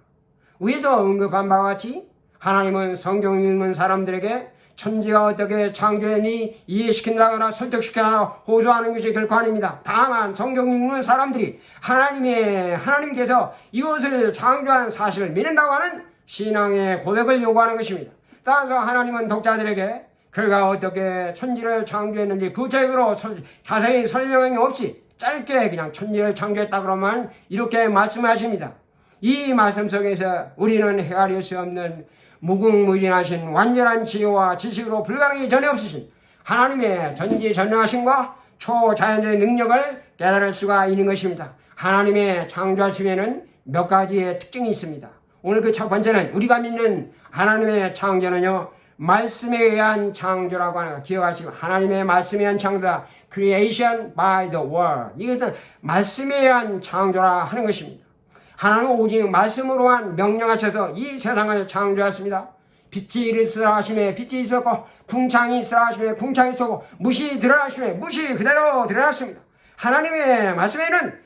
위에서 언급한 바와 같이 하나님은 성경 읽는 사람들에게 천지가 어떻게 창조했니 이해시킨다거나 설득시키거나 호소하는 것이 결코 아닙니다. 다만 성경 읽는 사람들이 하나님께서 이것을 창조한 사실을 믿는다고 하는 신앙의 고백을 요구하는 것입니다. 따라서 하나님은 독자들에게 그가 어떻게 천지를 창조했는지 구체적으로 자세히 설명이 없이 짧게 그냥 천지를 창조했다 그러면 이렇게 말씀하십니다. 이 말씀 속에서 우리는 헤아릴 수 없는 무궁무진하신 완전한 지혜와 지식으로 불가능이 전혀 없으신 하나님의 전지전능하심과 초자연적인 능력을 깨달을 수가 있는 것입니다. 하나님의 창조하심에는 몇 가지의 특징이 있습니다. 오늘 그 첫 번째는 우리가 믿는 하나님의 창조는요, 말씀에 의한 창조라고 하는 거 기억하시고, 하나님의 말씀에 의한 창조다. Creation by the word. 이것은 말씀에 의한 창조라 하는 것입니다. 하나님은 오직 말씀으로만 명령하셔서 이 세상을 창조했습니다. 빛이 있으라 하심에 빛이 있었고, 궁창이 있으라 하심에 궁창이 있었고, 무시 드러나 하심에 무시 그대로 드러났습니다. 하나님의 말씀에는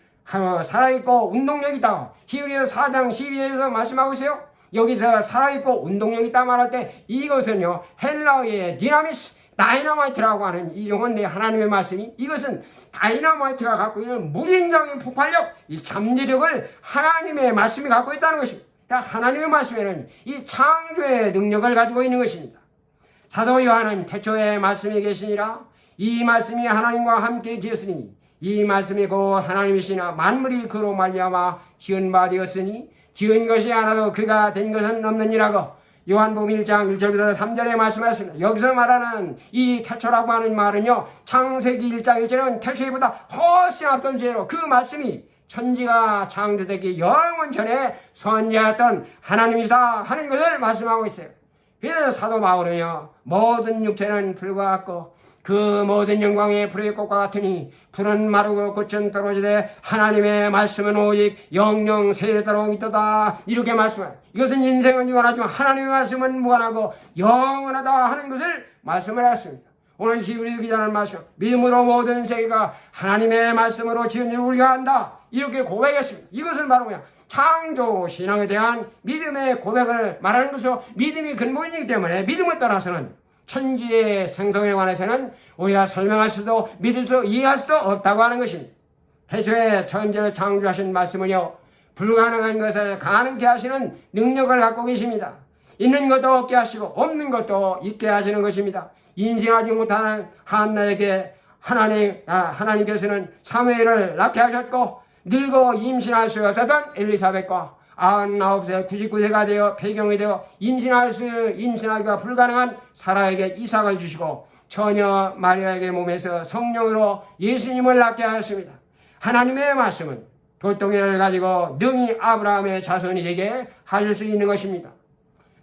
살아있고 운동력이 있다. 히브리서 4장 12절에서 말씀하고 있어요. 여기서 살아있고 운동력이 있다 말할 때 이것은요, 헬라어의 디나미스, 다이너마이트라고 하는 이 용어인데, 하나님의 말씀이 이것은 다이너마이트가 갖고 있는 무인적인 폭발력, 이 잠재력을 하나님의 말씀이 갖고 있다는 것입니다. 하나님의 말씀에는 이 창조의 능력을 가지고 있는 것입니다. 사도 요한은 태초에 말씀이 계시니라. 이 말씀이 하나님과 함께 되었으니 이 말씀이 곧 하나님이시나 만물이 그로 말미암아 지은 바 되었으니 지은 것이 하나도 그가 된 것은 없느니라고 요한복음 1장 1절부터 3절에 말씀하셨습니다. 여기서 말하는 이 태초라고 하는 말은요, 창세기 1장 1절은 태초보다 훨씬 앞선 죄로 그 말씀이 천지가 창조되기 영원 전에 선지하였던 하나님이시다 하는 것을 말씀하고 있어요. 그래서 사도 바울은요, 모든 육체는 불과 같고 그 모든 영광의 불의 꽃과 같으니 불은 마르고 꽃은 떨어지되 하나님의 말씀은 오직 영영 세대도록 있도다. 이렇게 말씀해요. 이것은 인생은 유한하지만 하나님의 말씀은 무한하고 영원하다 하는 것을 말씀을 했습니다. 오늘 히브리 기자는 말씀, 믿음으로 모든 세계가 하나님의 말씀으로 지은 줄 우리가 안다. 이렇게 고백했습니다. 이것은 바로 그냥 창조 신앙에 대한 믿음의 고백을 말하는 것으로, 믿음이 근본이기 때문에 믿음을 따라서는 천지의 생성에 관해서는 우리가 설명할 수도 믿을 수 이해할 수도 없다고 하는 것입니다. 태초에 천지를 창조하신 말씀은요, 불가능한 것을 가능케 하시는 능력을 갖고 계십니다. 있는 것도 없게 하시고 없는 것도 있게 하시는 것입니다. 인생하지 못하는 한나에게 하나님께서는 사무엘을 낳게 하셨고, 늙어 임신할 수 없었던 엘리사벳과 99세, 99세가 되어 폐경이 되어 임신하기가 불가능한 사라에게 이삭을 주시고 처녀 마리아에게 몸에서 성령으로 예수님을 낳게 하였습니다. 하나님의 말씀은 돌덩이를 가지고 능히 아브라함의 자손이 되게 하실 수 있는 것입니다.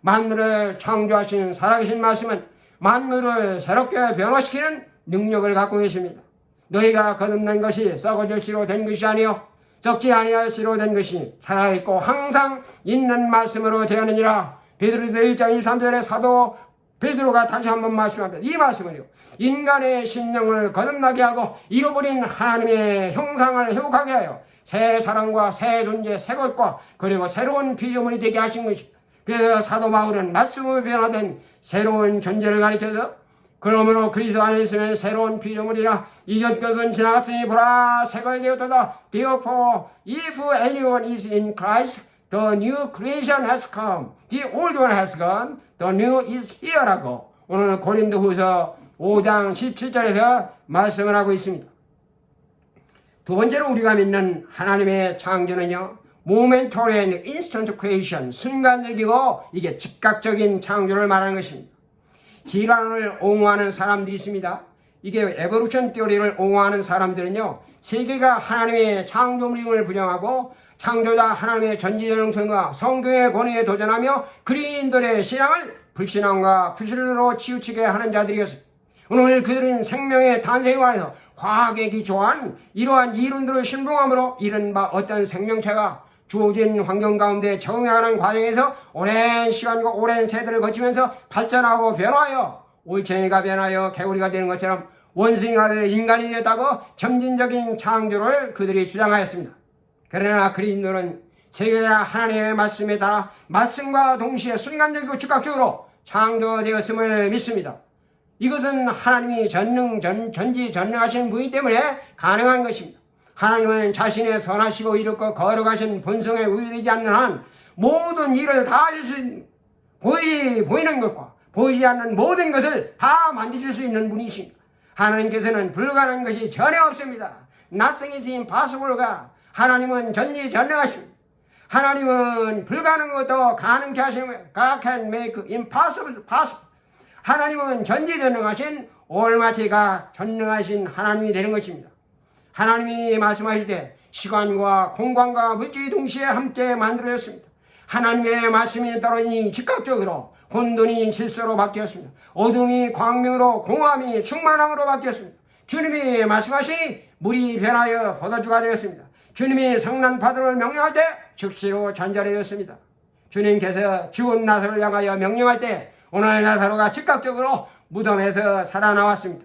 만물을 창조하신 살아계신 말씀은 만물을 새롭게 변화시키는 능력을 갖고 계십니다. 너희가 거듭난 것이 썩어질 씨로 된 것이 아니요 썩지 아니할 씨로 된 것이 살아있고 항상 있는 말씀으로 되었느니라. 베드로서 1장 23절에 사도 베드로가 다시 한번 말씀합니다. 이 말씀은요, 인간의 심령을 거듭나게 하고 잃어버린 하나님의 형상을 회복하게 하여 새 사랑과 새 존재, 새 것과 그리고 새로운 피조물이 되게 하신 것입니다. 그래서 사도 바울은 말씀으로 변화된 새로운 존재를 가리켜서 그러므로 그리스도 안에 있으면 새로운 피조물이라 이전 것은 지나갔으니 보라 새 것이 되었도다. Therefore, if anyone is in Christ, the new creation has come. The old one has gone. The new is here라고 오늘 고린도후서 5장 17절에서 말씀을 하고 있습니다. 두 번째로 우리가 믿는 하나님의 창조는요, momentary and instant creation, 순간적이고 이게 즉각적인 창조를 말하는 것입니다. 질환을 옹호하는 사람들이 있습니다. 이게 에볼루션 티어리를 옹호하는 사람들은요, 세계가 하나님의 창조물임을 부정하고 창조자 하나님의 전지전능성과 성경의 권위에 도전하며 그리스도인들의 신앙을 불신앙과 부실로 치우치게 하는 자들이었습니다. 오늘 그들은 생명의 탄생에 관해서 과학에 기초한 이러한 이론들을 신봉함으로 이른바 어떤 생명체가 주어진 환경 가운데 적응하는 과정에서 오랜 시간과 오랜 세대를 거치면서 발전하고 변화하여 올챙이가 변하여 개구리가 되는 것처럼 원숭이가 되어 인간이 되었다고 점진적인 창조를 그들이 주장하였습니다. 그러나 그리스도는 세계가 하나님의 말씀에 따라 말씀과 동시에 순간적이고 즉각적으로 창조되었음을 믿습니다. 이것은 하나님이 전지전능하신 분이기 때문에 가능한 것입니다. 하나님은 자신의 선하시고 이롭고 거룩하신 본성에 우유되지 않는 한 모든 일을 다 하실 수 있는, 보이는 것과 보이지 않는 모든 것을 다 만드실 수 있는 분이십니다. 하나님께서는 불가능한 것이 전혀 없습니다. Nothing is impossible가 하나님은 전지전능하십니다. 하나님은 불가능한 것도 가능케 하시며 God can make impossible possible. 하나님은 전지전능하신 올마티가 전능하신 하나님이 되는 것입니다. 하나님이 말씀하실 때 시간과 공간과 물질이 동시에 함께 만들어졌습니다. 하나님의 말씀이 떨어지니 즉각적으로 혼돈이 질서로 바뀌었습니다. 어둠이 광명으로 공허함이 충만함으로 바뀌었습니다. 주님이 말씀하시니 물이 변하여 포도주가 되었습니다. 주님이 성난 파도를 명령할 때 즉시로 잔잔해졌습니다. 주님께서 죽은 나사로를 향하여 명령할 때 오늘 나사로가 즉각적으로 무덤에서 살아나왔습니다.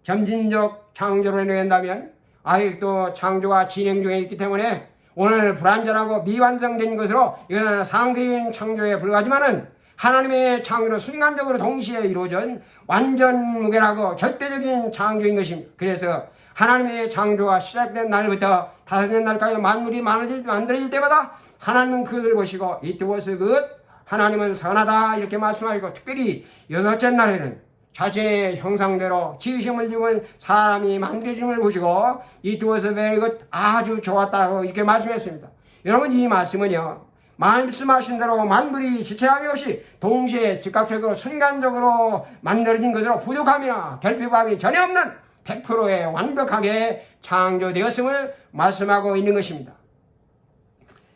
점진적 창조를 내낸다면 아직도 창조가 진행 중에 있기 때문에 오늘 불완전하고 미완성된 것으로 이것은 상대적인 창조에 불과하지만은 하나님의 창조는 순간적으로 동시에 이루어진 완전 무결하고 절대적인 창조인 것입니다. 그래서 하나님의 창조가 시작된 날부터 다섯째 날까지 만물이 만들어질 때마다 하나님은 그것을 보시고 it was good, 하나님은 선하다 이렇게 말씀하시고 특별히 여섯째 날에는 자신의 형상대로 지으심을 입은 사람이 만들어짐을 보시고 it was very good, 아주 좋았다고 이렇게 말씀했습니다. 여러분 이 말씀은요, 말씀하신 대로 만물이 지체함이 없이 동시에 즉각적으로 순간적으로 만들어진 것으로 부족함이나 결핍함이 전혀 없는 100%의 완벽하게 창조되었음을 말씀하고 있는 것입니다.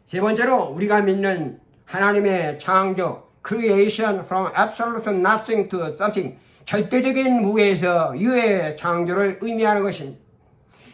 세 번째로 우리가 믿는 하나님의 창조, creation from absolute nothing to something, 절대적인 무에서 유의 창조를 의미하는 것입니다.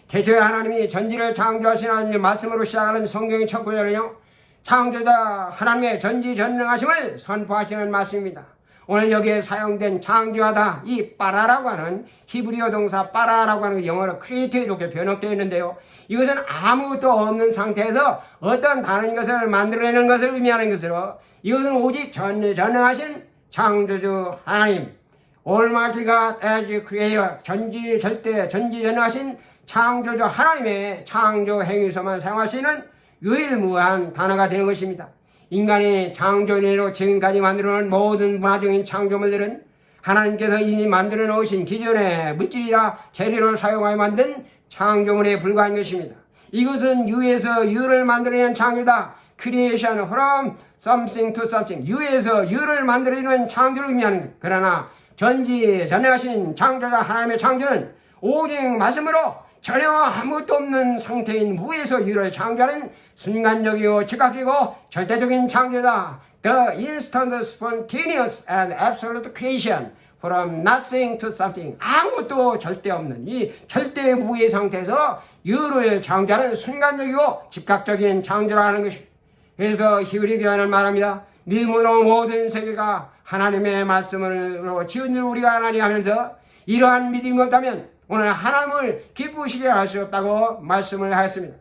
태초에 하나님이 전지를 창조하신 하나님의 말씀으로 시작하는 성경의 첫 구절은요, 창조자 하나님의 전지전능하심을 선포하시는 말씀입니다. 오늘 여기에 사용된 창조하다, 이 빠라라고 하는 히브리어 동사 빠라라고 하는 영어로 create 이렇게 번역되어 있는데요. 이것은 아무것도 없는 상태에서 어떤 다른 것을 만들어내는 것을 의미하는 것으로 이것은 오직 전능하신 창조주 하나님, Almighty God as Creator, 전지전능하신 창조주 하나님의 창조 행위에서만 사용하시는 유일무이한 단어가 되는 것입니다. 인간이 창조인으로 지금까지 만들어놓은 모든 문화적인 창조물들은 하나님께서 이미 만들어 놓으신 기존의 물질이나 재료를 사용하여 만든 창조물에 불과한 것입니다. 이것은 유에서 유를 만들어낸 창조다. creation from something to something. 유에서 유를 만들어내는 창조를 의미하는 것. 그러나 전지전능하신 창조자 하나님의 창조는 오직 말씀으로 전혀 아무것도 없는 상태인 무에서 유를 창조하는 순간적이고 즉각적이고 절대적인 창조다. The instant spontaneous and absolute creation from nothing to something. 아무것도 절대 없는 이 절대 무의 상태에서 유를 창조하는 순간적이고 즉각적인 창조라 하는 것입니다. 그래서 히브리 교회는 말합니다. 믿음으로 모든 세계가 하나님의 말씀으로 지은 줄 우리가 아나니 하면서 이러한 믿음이 없다면 오늘 하나님을 기쁘시게 할 수 없다고 말씀을 하였습니다.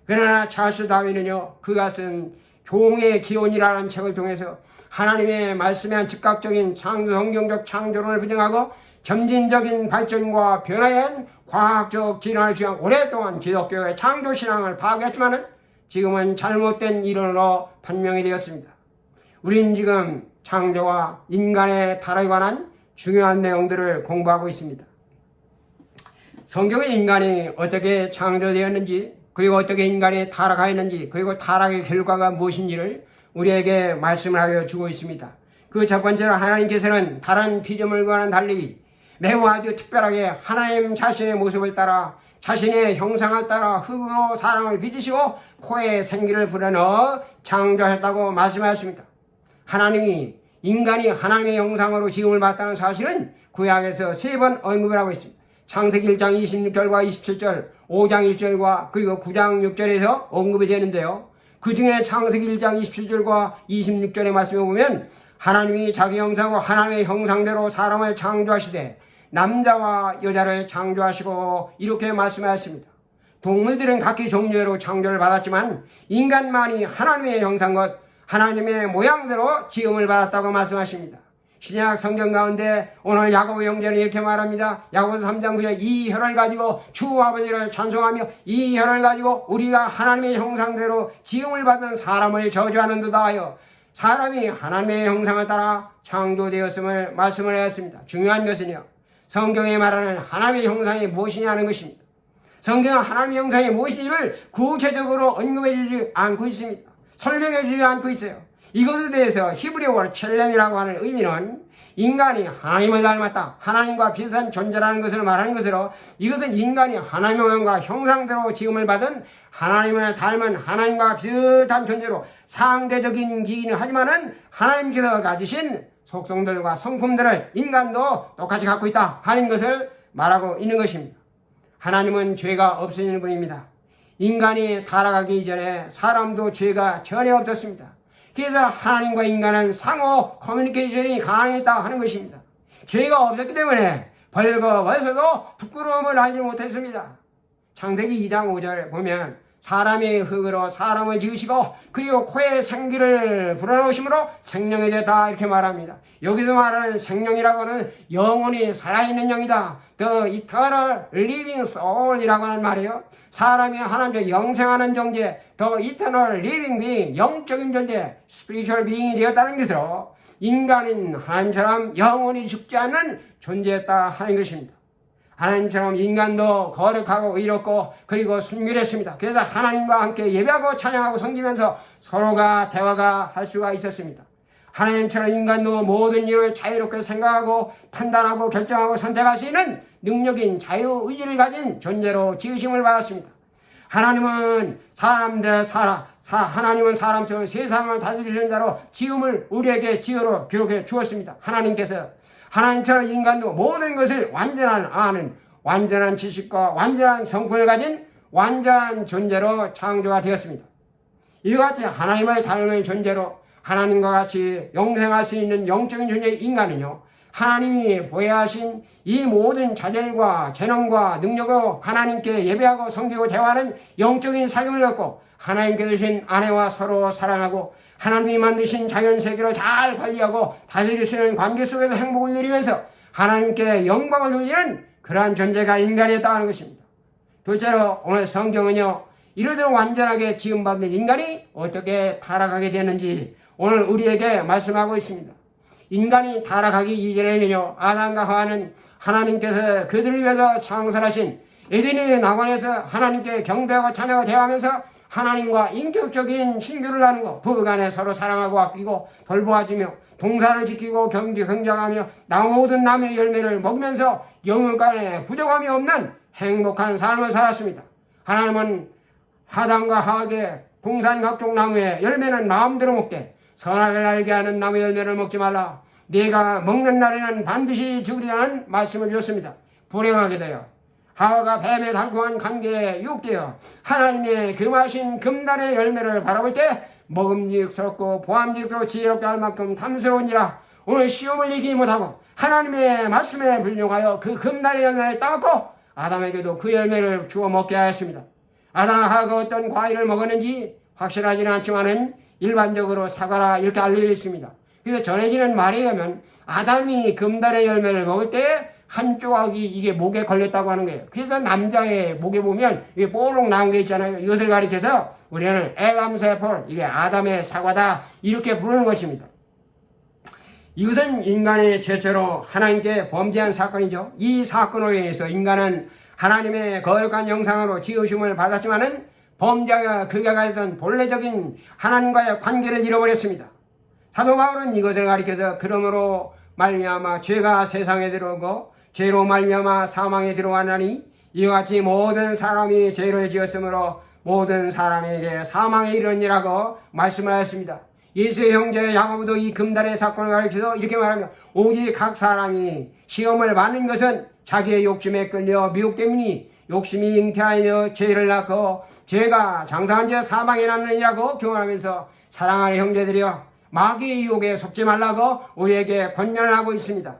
그러나 찰스 다윈은요, 그가 쓴 종의 기원이라는 책을 통해서 하나님의 말씀에 한 즉각적인 성경적 창조론을 부정하고 점진적인 발전과 변화에 대한 과학적 진화를 주장 오랫동안 기독교의 창조신앙을 파괴했지만 지금은 잘못된 이론으로 판명이 되었습니다. 우리는 지금 창조와 인간의 타락에 관한 중요한 내용들을 공부하고 있습니다. 성경의 인간이 어떻게 창조되었는지, 그리고 어떻게 인간이 타락하였는지, 그리고 타락의 결과가 무엇인지를 우리에게 말씀을 하여 주고 있습니다. 그 첫 번째로 하나님께서는 다른 피조물과는 달리 매우 아주 특별하게 하나님 자신의 모습을 따라 자신의 형상을 따라 흙으로 사람을 빚으시고 코에 생기를 불어넣어 창조했다고 말씀하였습니다. 하나님이 인간이 하나님의 형상으로 지음을 받았다는 사실은 구약에서 3번 언급을 하고 있습니다. 창세기 1장 26절과 27절, 5장 1절과 그리고 9장 6절에서 언급이 되는데요. 그 중에 창세기 1장 27절과 26절의 말씀에 보면 하나님이 자기 형상과 하나님의 형상대로 사람을 창조하시되 남자와 여자를 창조하시고 이렇게 말씀하셨습니다. 동물들은 각기 종류대로 창조를 받았지만 인간만이 하나님의 형상과 하나님의 모양대로 지음을 받았다고 말씀하십니다. 신약 성경 가운데 오늘 야고보 형제는 이렇게 말합니다. 야고보서 3장 9절 이 혀를 가지고 주 아버지를 찬송하며 이 혀를 가지고 우리가 하나님의 형상대로 지음을 받은 사람을 저주하는도다 하여 사람이 하나님의 형상을 따라 창조되었음을 말씀을 하였습니다. 중요한 것은요, 성경에 말하는 하나님의 형상이 무엇이냐 하는 것입니다. 성경은 하나님의 형상이 무엇인지를 구체적으로 언급해 주지 않고 있습니다. 설명해 주지 않고 있어요. 이것에 대해서 히브리어로 첼렘이라고 하는 의미는 인간이 하나님을 닮았다, 하나님과 비슷한 존재라는 것을 말하는 것으로 이것은 인간이 하나님의 모양과 형상대로 지음을 받은 하나님을 닮은 하나님과 비슷한 존재로 상대적인 기기는 하지만은 하나님께서 가지신 속성들과 성품들을 인간도 똑같이 갖고 있다 하는 것을 말하고 있는 것입니다. 하나님은 죄가 없으신 분입니다. 인간이 타락하기 이전에 사람도 죄가 전혀 없었습니다. 그래서 하나님과 인간은 상호 커뮤니케이션이 가능했다 하는 것입니다. 죄가 없었기 때문에 벌거벗어도 부끄러움을 알지 못했습니다. 창세기 2장 5절에 보면 사람이 흙으로 사람을 지으시고 그리고 코에 생기를 불어넣으심으로 생명이 되었다 이렇게 말합니다. 여기서 말하는 생명이라고는 영혼이 살아있는 영이다. The eternal living soul이라고 하는 말이에요. 사람이 하나님께 영생하는 존재, The eternal living being, 영적인 존재, spiritual being이 되었다는 것으로 인간인 하나님처럼 영혼이 죽지 않는 존재였다 하는 것입니다. 하나님처럼 인간도 거룩하고 의롭고 그리고 순결했습니다. 그래서 하나님과 함께 예배하고 찬양하고 섬기면서 서로가 대화가 할 수가 있었습니다. 하나님처럼 인간도 모든 일을 자유롭게 생각하고 판단하고 결정하고 선택할 수 있는 능력인 자유의지를 가진 존재로 지으심을 받았습니다. 하나님은 하나님은 사람처럼 세상을 다스리는 자로 지음을 우리에게 지으러 기록해 주었습니다. 하나님께서 하나님처럼 인간도 모든 것을 완전한 아는, 완전한 지식과 완전한 성품을 가진 완전한 존재로 창조가 되었습니다. 이와 같이 하나님을 닮은 존재로 하나님과 같이 영생할 수 있는 영적인 존재의 인간은요, 하나님이 보혜하신 이 모든 자질과 재능과 능력으로 하나님께 예배하고 섬기고 대화하는 영적인 사귐을 갖고 하나님께 주신 아내와 서로 사랑하고 하나님이 만드신 자연세계를 잘 관리하고 다스릴 수 있는 관계 속에서 행복을 누리면서 하나님께 영광을 누리는 그러한 존재가 인간이었다는 것입니다. 둘째로 오늘 성경은요, 이러도록 완전하게 지음받는 인간이 어떻게 타락하게 되는지 오늘 우리에게 말씀하고 있습니다. 인간이 타락하기 이전에는요, 아담과 하와는 하나님께서 그들을 위해서 창설하신 에덴의 낙원에서 하나님께 경배하고 찬양하고 대화하면서 하나님과 인격적인 친교를 나누고 부부간에 서로 사랑하고 아끼고 돌보아주며 동산을 지키고 경쟁하며 모든 나무의 열매를 먹으면서 영혼간에 부족함이 없는 행복한 삶을 살았습니다. 하나님은 아담과 하와에게 동산 각종 나무의 열매는 마음대로 먹되 선악을 알게 하는 나무의 열매를 먹지 말라. 네가 먹는 날에는 반드시 죽으리라는 말씀을 주었습니다. 불행하게 되어 하와가 뱀의 달콤한 관계에 유혹되어 하나님의 금하신 금단의 열매를 바라볼 때 먹음직스럽고 보암직스럽고 지혜롭게 할 만큼 탐스러운지라 오늘 시험을 이기지 못하고 하나님의 말씀에 불용하여 그 금단의 열매를 따먹고 아담에게도 그 열매를 주어 먹게 하였습니다. 아담하가 어떤 과일을 먹었는지 확실하지는 않지만은 일반적으로 사과라 이렇게 알려져 있습니다. 그래서 전해지는 말에 의하면 아담이 금단의 열매를 먹을 때 한 조각이 이게 목에 걸렸다고 하는 거예요. 그래서 남자의 목에 보면 이게 뽀록 나온 게 있잖아요. 이것을 가리켜서 우리는 애감세폴, 이게 아담의 사과다 이렇게 부르는 것입니다. 이것은 인간의 최초로 하나님께 범죄한 사건이죠. 이 사건으로 인해서 인간은 하나님의 거룩한 형상으로 지으심을 받았지만은 범죄가 그가 가졌던 본래적인 하나님과의 관계를 잃어버렸습니다. 사도 바울은 이것을 가리켜서 그러므로 말미암아 죄가 세상에 들어오고 죄로 말미암아 사망에 들어왔나니 이와 같이 모든 사람이 죄를 지었으므로 모든 사람에게 사망에 이르니라고 말씀을 하였습니다. 예수의 형제 야고보도 이 금단의 사건을 가리켜서 이렇게 말합니다. 오직 각 사람이 시험을 받는 것은 자기의 욕심에 끌려 미혹 때문이 욕심이 잉태하여 죄를 낳고 죄가 장사한 지 사망에 났느니라고 교훈하면서 사랑하는 형제들이여 마귀의 유혹에 속지 말라고 우리에게 권면을 하고 있습니다.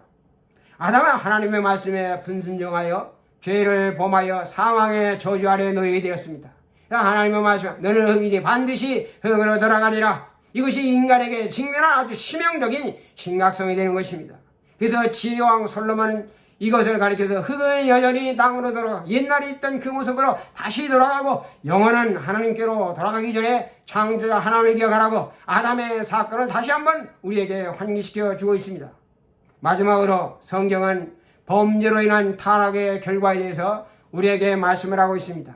아담은 하나님의 말씀에 불순종하여 죄를 범하여 사망의 저주 아래 놓이게 되었습니다. 하나님의 말씀, 너는 흙이니 반드시 흙으로 돌아가리라. 이것이 인간에게 직면한 아주 치명적인 심각성이 되는 것입니다. 그래서 지혜왕 솔로몬은 이것을 가리켜서 흙은 여전히 땅으로 돌아가 옛날에 있던 그 모습으로 다시 돌아가고 영혼은 하나님께로 돌아가기 전에 창조자 하나님을 기억하라고 아담의 사건을 다시 한번 우리에게 환기시켜 주고 있습니다. 마지막으로 성경은 범죄로 인한 타락의 결과에 대해서 우리에게 말씀을 하고 있습니다.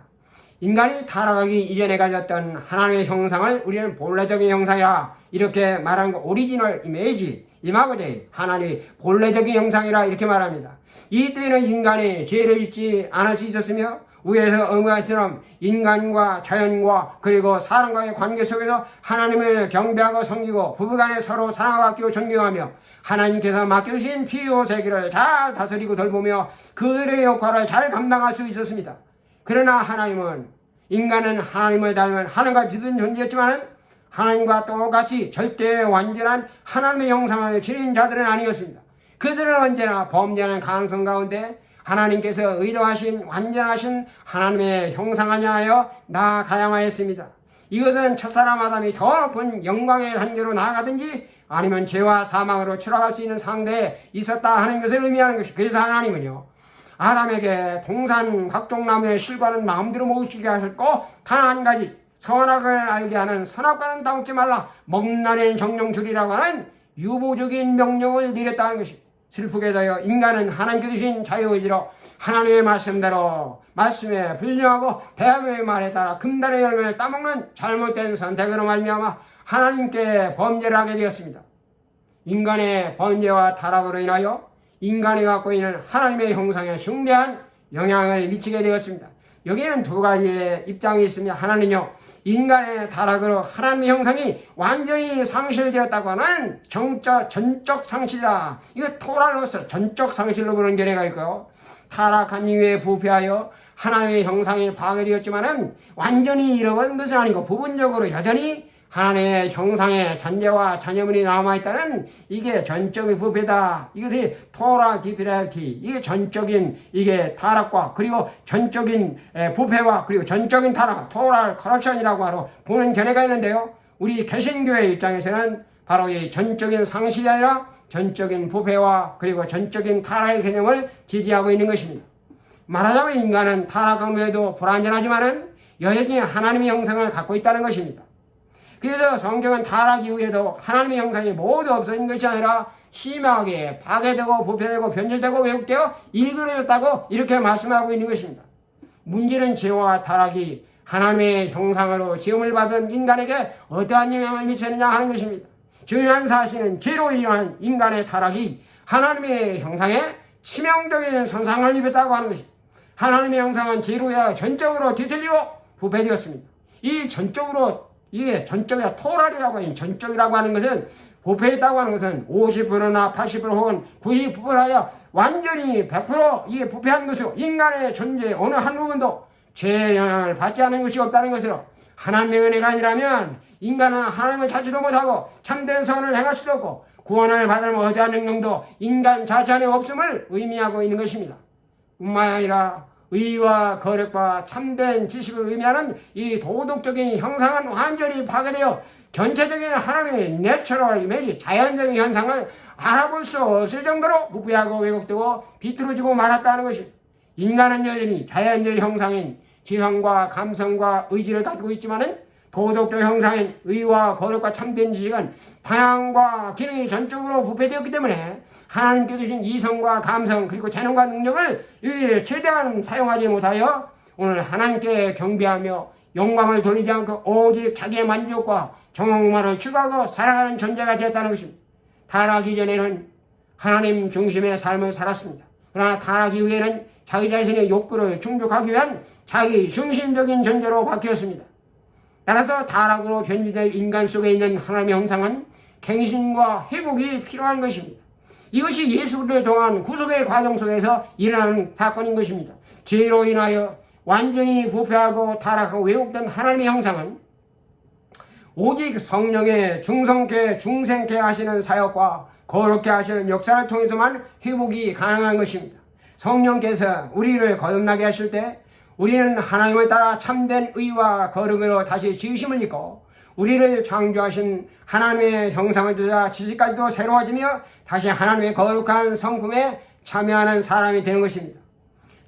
인간이 타락하기 이전에 가졌던 하나님의 형상을 우리는 본래적인 형상이라 이렇게 말하는 거 오리지널 이미지 이마고데이 하나님의 본래적인 형상이라 이렇게 말합니다. 이때는 인간이 죄를 짓지 않을 수 있었으며 위에서 언급한 것처럼 인간과 자연과 그리고 사람과의 관계 속에서 하나님을 경배하고 섬기고 부부간에 서로 사랑하고 아끼고 존경하며 하나님께서 맡겨주신 피요 세계를 잘 다스리고 돌보며 그들의 역할을 잘 감당할 수 있었습니다. 그러나 하나님은 인간은 하나님을 닮은 하나님과 비슷한 존재였지만 하나님과 똑같이 절대 완전한 하나님의 형상을 지닌 자들은 아니었습니다. 그들은 언제나 범죄하는 가능성 가운데 하나님께서 의도하신 완전하신 하나님의 형상을 향하여 나아가야만 했습니다. 이것은 첫사람 아담이 더 높은 영광의 단계로 나아가든지 아니면 죄와 사망으로 추락할 수 있는 상대에 있었다 하는 것을 의미하는 것입니다. 그래서 하나님은요 아담에게 동산 각종 나무의 실과는 마음대로 먹을 수 있게 하셨고 단 한 가지 선악을 알게 하는 선악과는 따먹지 말라 먹는 날에는 정령 주리라고 하는 유보적인 명령을 내렸다는 것입니다. 슬프게도요 인간은 하나님께 주신 자유의지로 하나님의 말씀대로 말씀에 불순종하고 뱀의 말에 따라 금단의 열매를 따먹는 잘못된 선택으로 말미암아 하나님께 범죄를 하게 되었습니다. 인간의 범죄와 타락으로 인하여 인간이 갖고 있는 하나님의 형상에 숭배한 영향을 미치게 되었습니다. 여기에는 두 가지의 입장이 있으며 하나는요 인간의 타락으로 하나님의 형상이 완전히 상실되었다고 하는 전적 상실이다. 이거 토랄로서 전적 상실로 보는 견해가 있고요. 타락한 이후에 부패하여 하나님의 형상이 파괴되었지만은 완전히 잃어버린 것은 아니고 부분적으로 여전히 하나님의 형상의 잔재와 잔여물이 남아있다는 이게 전적인 부패다. 이것이 토랄 디피랄티. 이게 전적인 이게 타락과 그리고 전적인 부패와 그리고 전적인 타락, 토랄 커럭션이라고 하러 보는 견해가 있는데요. 우리 개신교의 입장에서는 바로 이 전적인 상실이 아니라 전적인 부패와 그리고 전적인 타락의 개념을 지지하고 있는 것입니다. 말하자면 인간은 타락한 후에도 불완전하지만은 여전히 하나님의 형상을 갖고 있다는 것입니다. 그래서 성경은 타락 이후에도 하나님의 형상이 모두 없어진 것이 아니라 심하게 파괴되고 부패되고 변질되고 왜곡되어 일그러졌다고 이렇게 말씀하고 있는 것입니다. 문제는 죄와 타락이 하나님의 형상으로 지음을 받은 인간에게 어떠한 영향을 미치느냐 하는 것입니다. 중요한 사실은 죄로 인한 인간의 타락이 하나님의 형상에 치명적인 손상을 입었다고 하는 것입니다. 하나님의 형상은 죄로야 전적으로 뒤틀리고 부패되었습니다. 이 전적으로, 이게 전적이라 토랄이라고 하는, 전적이라고 하는 것은, 부패했다고 하는 것은 50%나 80% 혹은 90%하여 완전히 100% 이게 부패한 것으로 인간의 존재의 어느 한 부분도 죄의 영향을 받지 않은 것이 없다는 것으로, 하나님의 은혜가 아니라면 인간은 하나님을 찾지도 못하고 참된 선을 행할 수도 없고 구원을 받을 어떠한 능력도 인간 자체 안에 없음을 의미하고 있는 것입니다. 뿐만 아니라 의와 거룩과 참된 지식을 의미하는 이 도덕적인 형상은 완전히 파괴되어 전체적인 하나님의 내추럴 이미지, 자연적인 현상을 알아볼 수 없을 정도로 부패하고 왜곡되고 비뚤어지고 말았다는 것입니다. 인간은 여전히 자연적 형상인 지성과 감성과 의지를 가지고 있지만은 도덕적 형상인 의와 거룩과 참된 지식은 방향과 기능이 전적으로 부패되었기 때문에 하나님께 주신 이성과 감성 그리고 재능과 능력을 최대한 사용하지 못하여 오늘 하나님께 경배하며 영광을 돌리지 않고 오직 자기의 만족과 정욕만을 추구하고 살아가는 존재가 되었다는 것입니다. 타락 이전에는 하나님 중심의 삶을 살았습니다. 그러나 타락 이후에는 자기 자신의 욕구를 충족하기 위한 자기 중심적인 존재로 바뀌었습니다. 따라서 타락으로 변질될 인간 속에 있는 하나님의 형상은 갱신과 회복이 필요한 것입니다. 이것이 예수를 통한 구속의 과정 속에서 일어나는 사건인 것입니다. 죄로 인하여 완전히 부패하고 타락하고 왜곡된 하나님의 형상은 오직 성령의 중생케 하시는 사역과 거룩케 하시는 역사를 통해서만 회복이 가능한 것입니다. 성령께서 우리를 거듭나게 하실 때 우리는 하나님을 따라 참된 의와 거룩으로 다시 지으심을 입고 우리를 창조하신 하나님의 형상을 두자 지식까지도 새로워지며 다시 하나님의 거룩한 성품에 참여하는 사람이 되는 것입니다.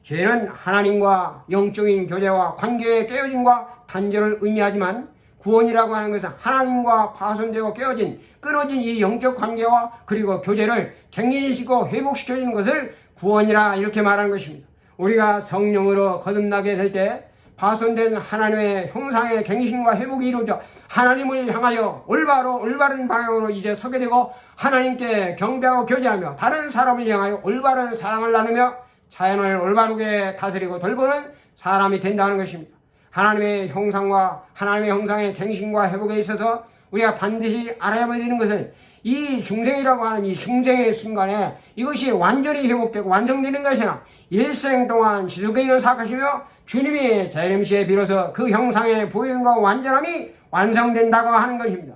죄는 하나님과 영적인 교제와 관계의 깨어짐과 단절을 의미하지만 구원이라고 하는 것은 하나님과 파손되고 깨어진 끊어진 이 영적 관계와 그리고 교제를 갱신시키고 회복시켜주는 것을 구원이라 이렇게 말하는 것입니다. 우리가 성령으로 거듭나게 될 때 파손된 하나님의 형상의 갱신과 회복이 이루어져 하나님을 향하여 올바른 방향으로 이제 서게 되고 하나님께 경배하고 교제하며 다른 사람을 향하여 올바른 사랑을 나누며 자연을 올바르게 다스리고 돌보는 사람이 된다는 것입니다. 하나님의 형상과 하나님의 형상의 갱신과 회복에 있어서 우리가 반드시 알아야 되는 것은 이 중생이라고 하는 이 중생의 순간에 이것이 완전히 회복되고 완성되는 것이나 일생 동안 지속되어 있는 사건이며 주님이 재림시에 비로소 그 형상의 부인과 완전함이 완성된다고 하는 것입니다.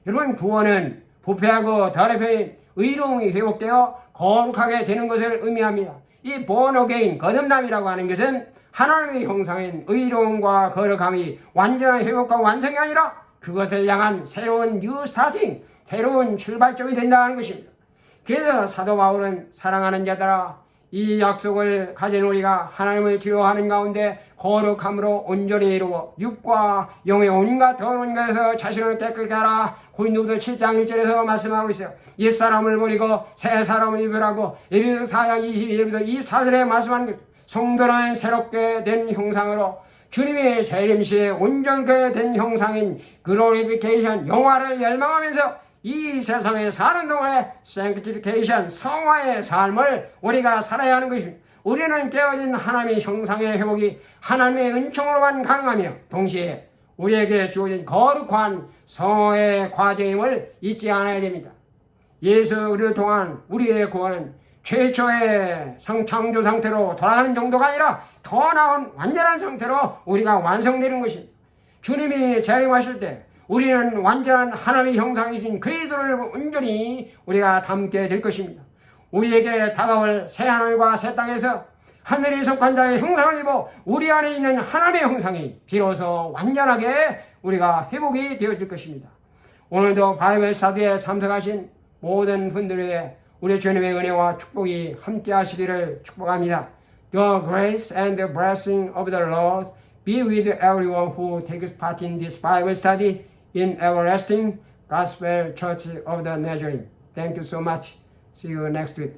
여러분, 구원은 부패하고 더럽혀진 의로움이 회복되어 거룩하게 되는 것을 의미합니다. 이 born again, 거듭남이라고 하는 것은 하나님의 형상인 의로움과 거룩함이 완전한 회복과 완성이 아니라 그것을 향한 새로운 뉴 스타팅, 새로운 출발점이 된다는 것입니다. 그래서 사도 바울은 사랑하는 자들아, 이 약속을 가진 우리가 하나님을 두려워하는 가운데 거룩함으로 온전히 이루고 육과 영의 온갖 더러운 것에서 자신을 깨끗게 하라. 고린도후서 7장 1절에서 말씀하고 있어요. 옛사람을 버리고 새 사람을 입으라고 에베소 4장 21절부터 24절에 말씀하는 것. 성도는 새롭게 된 형상으로 주님의 재림시에 온전케 된 형상인 글로리피케이션, 영화를 열망하면서 이 세상에 사는 동안에 sanctification, 성화의 삶을 우리가 살아야 하는 것입니다. 우리는 깨어진 하나님의 형상의 회복이 하나님의 은총으로만 가능하며 동시에 우리에게 주어진 거룩한 성화의 과정임을 잊지 않아야 됩니다. 예수 우리를 통한 우리의 구원은 최초의 성창조 상태로 돌아가는 정도가 아니라 더 나은 완전한 상태로 우리가 완성되는 것입니다. 주님이 재림하실 때 우리는 완전한 하나님의 형상이신 그리스도를 온전히 우리가 담게 될 것입니다. 우리에게 다가올 새하늘과 새 땅에서 하늘에 속한 자의 형상을 입어 우리 안에 있는 하나님의 형상이 비로소 완전하게 우리가 회복이 되어질 것입니다. 오늘도 바이블 스터디에 참석하신 모든 분들에게 우리 주님의 은혜와 축복이 함께 하시기를 축복합니다. The grace and the blessing of the Lord be with everyone who takes part in this Bible study in Everlasting Gospel Church of the Nazarene. Thank you so much. See you next week.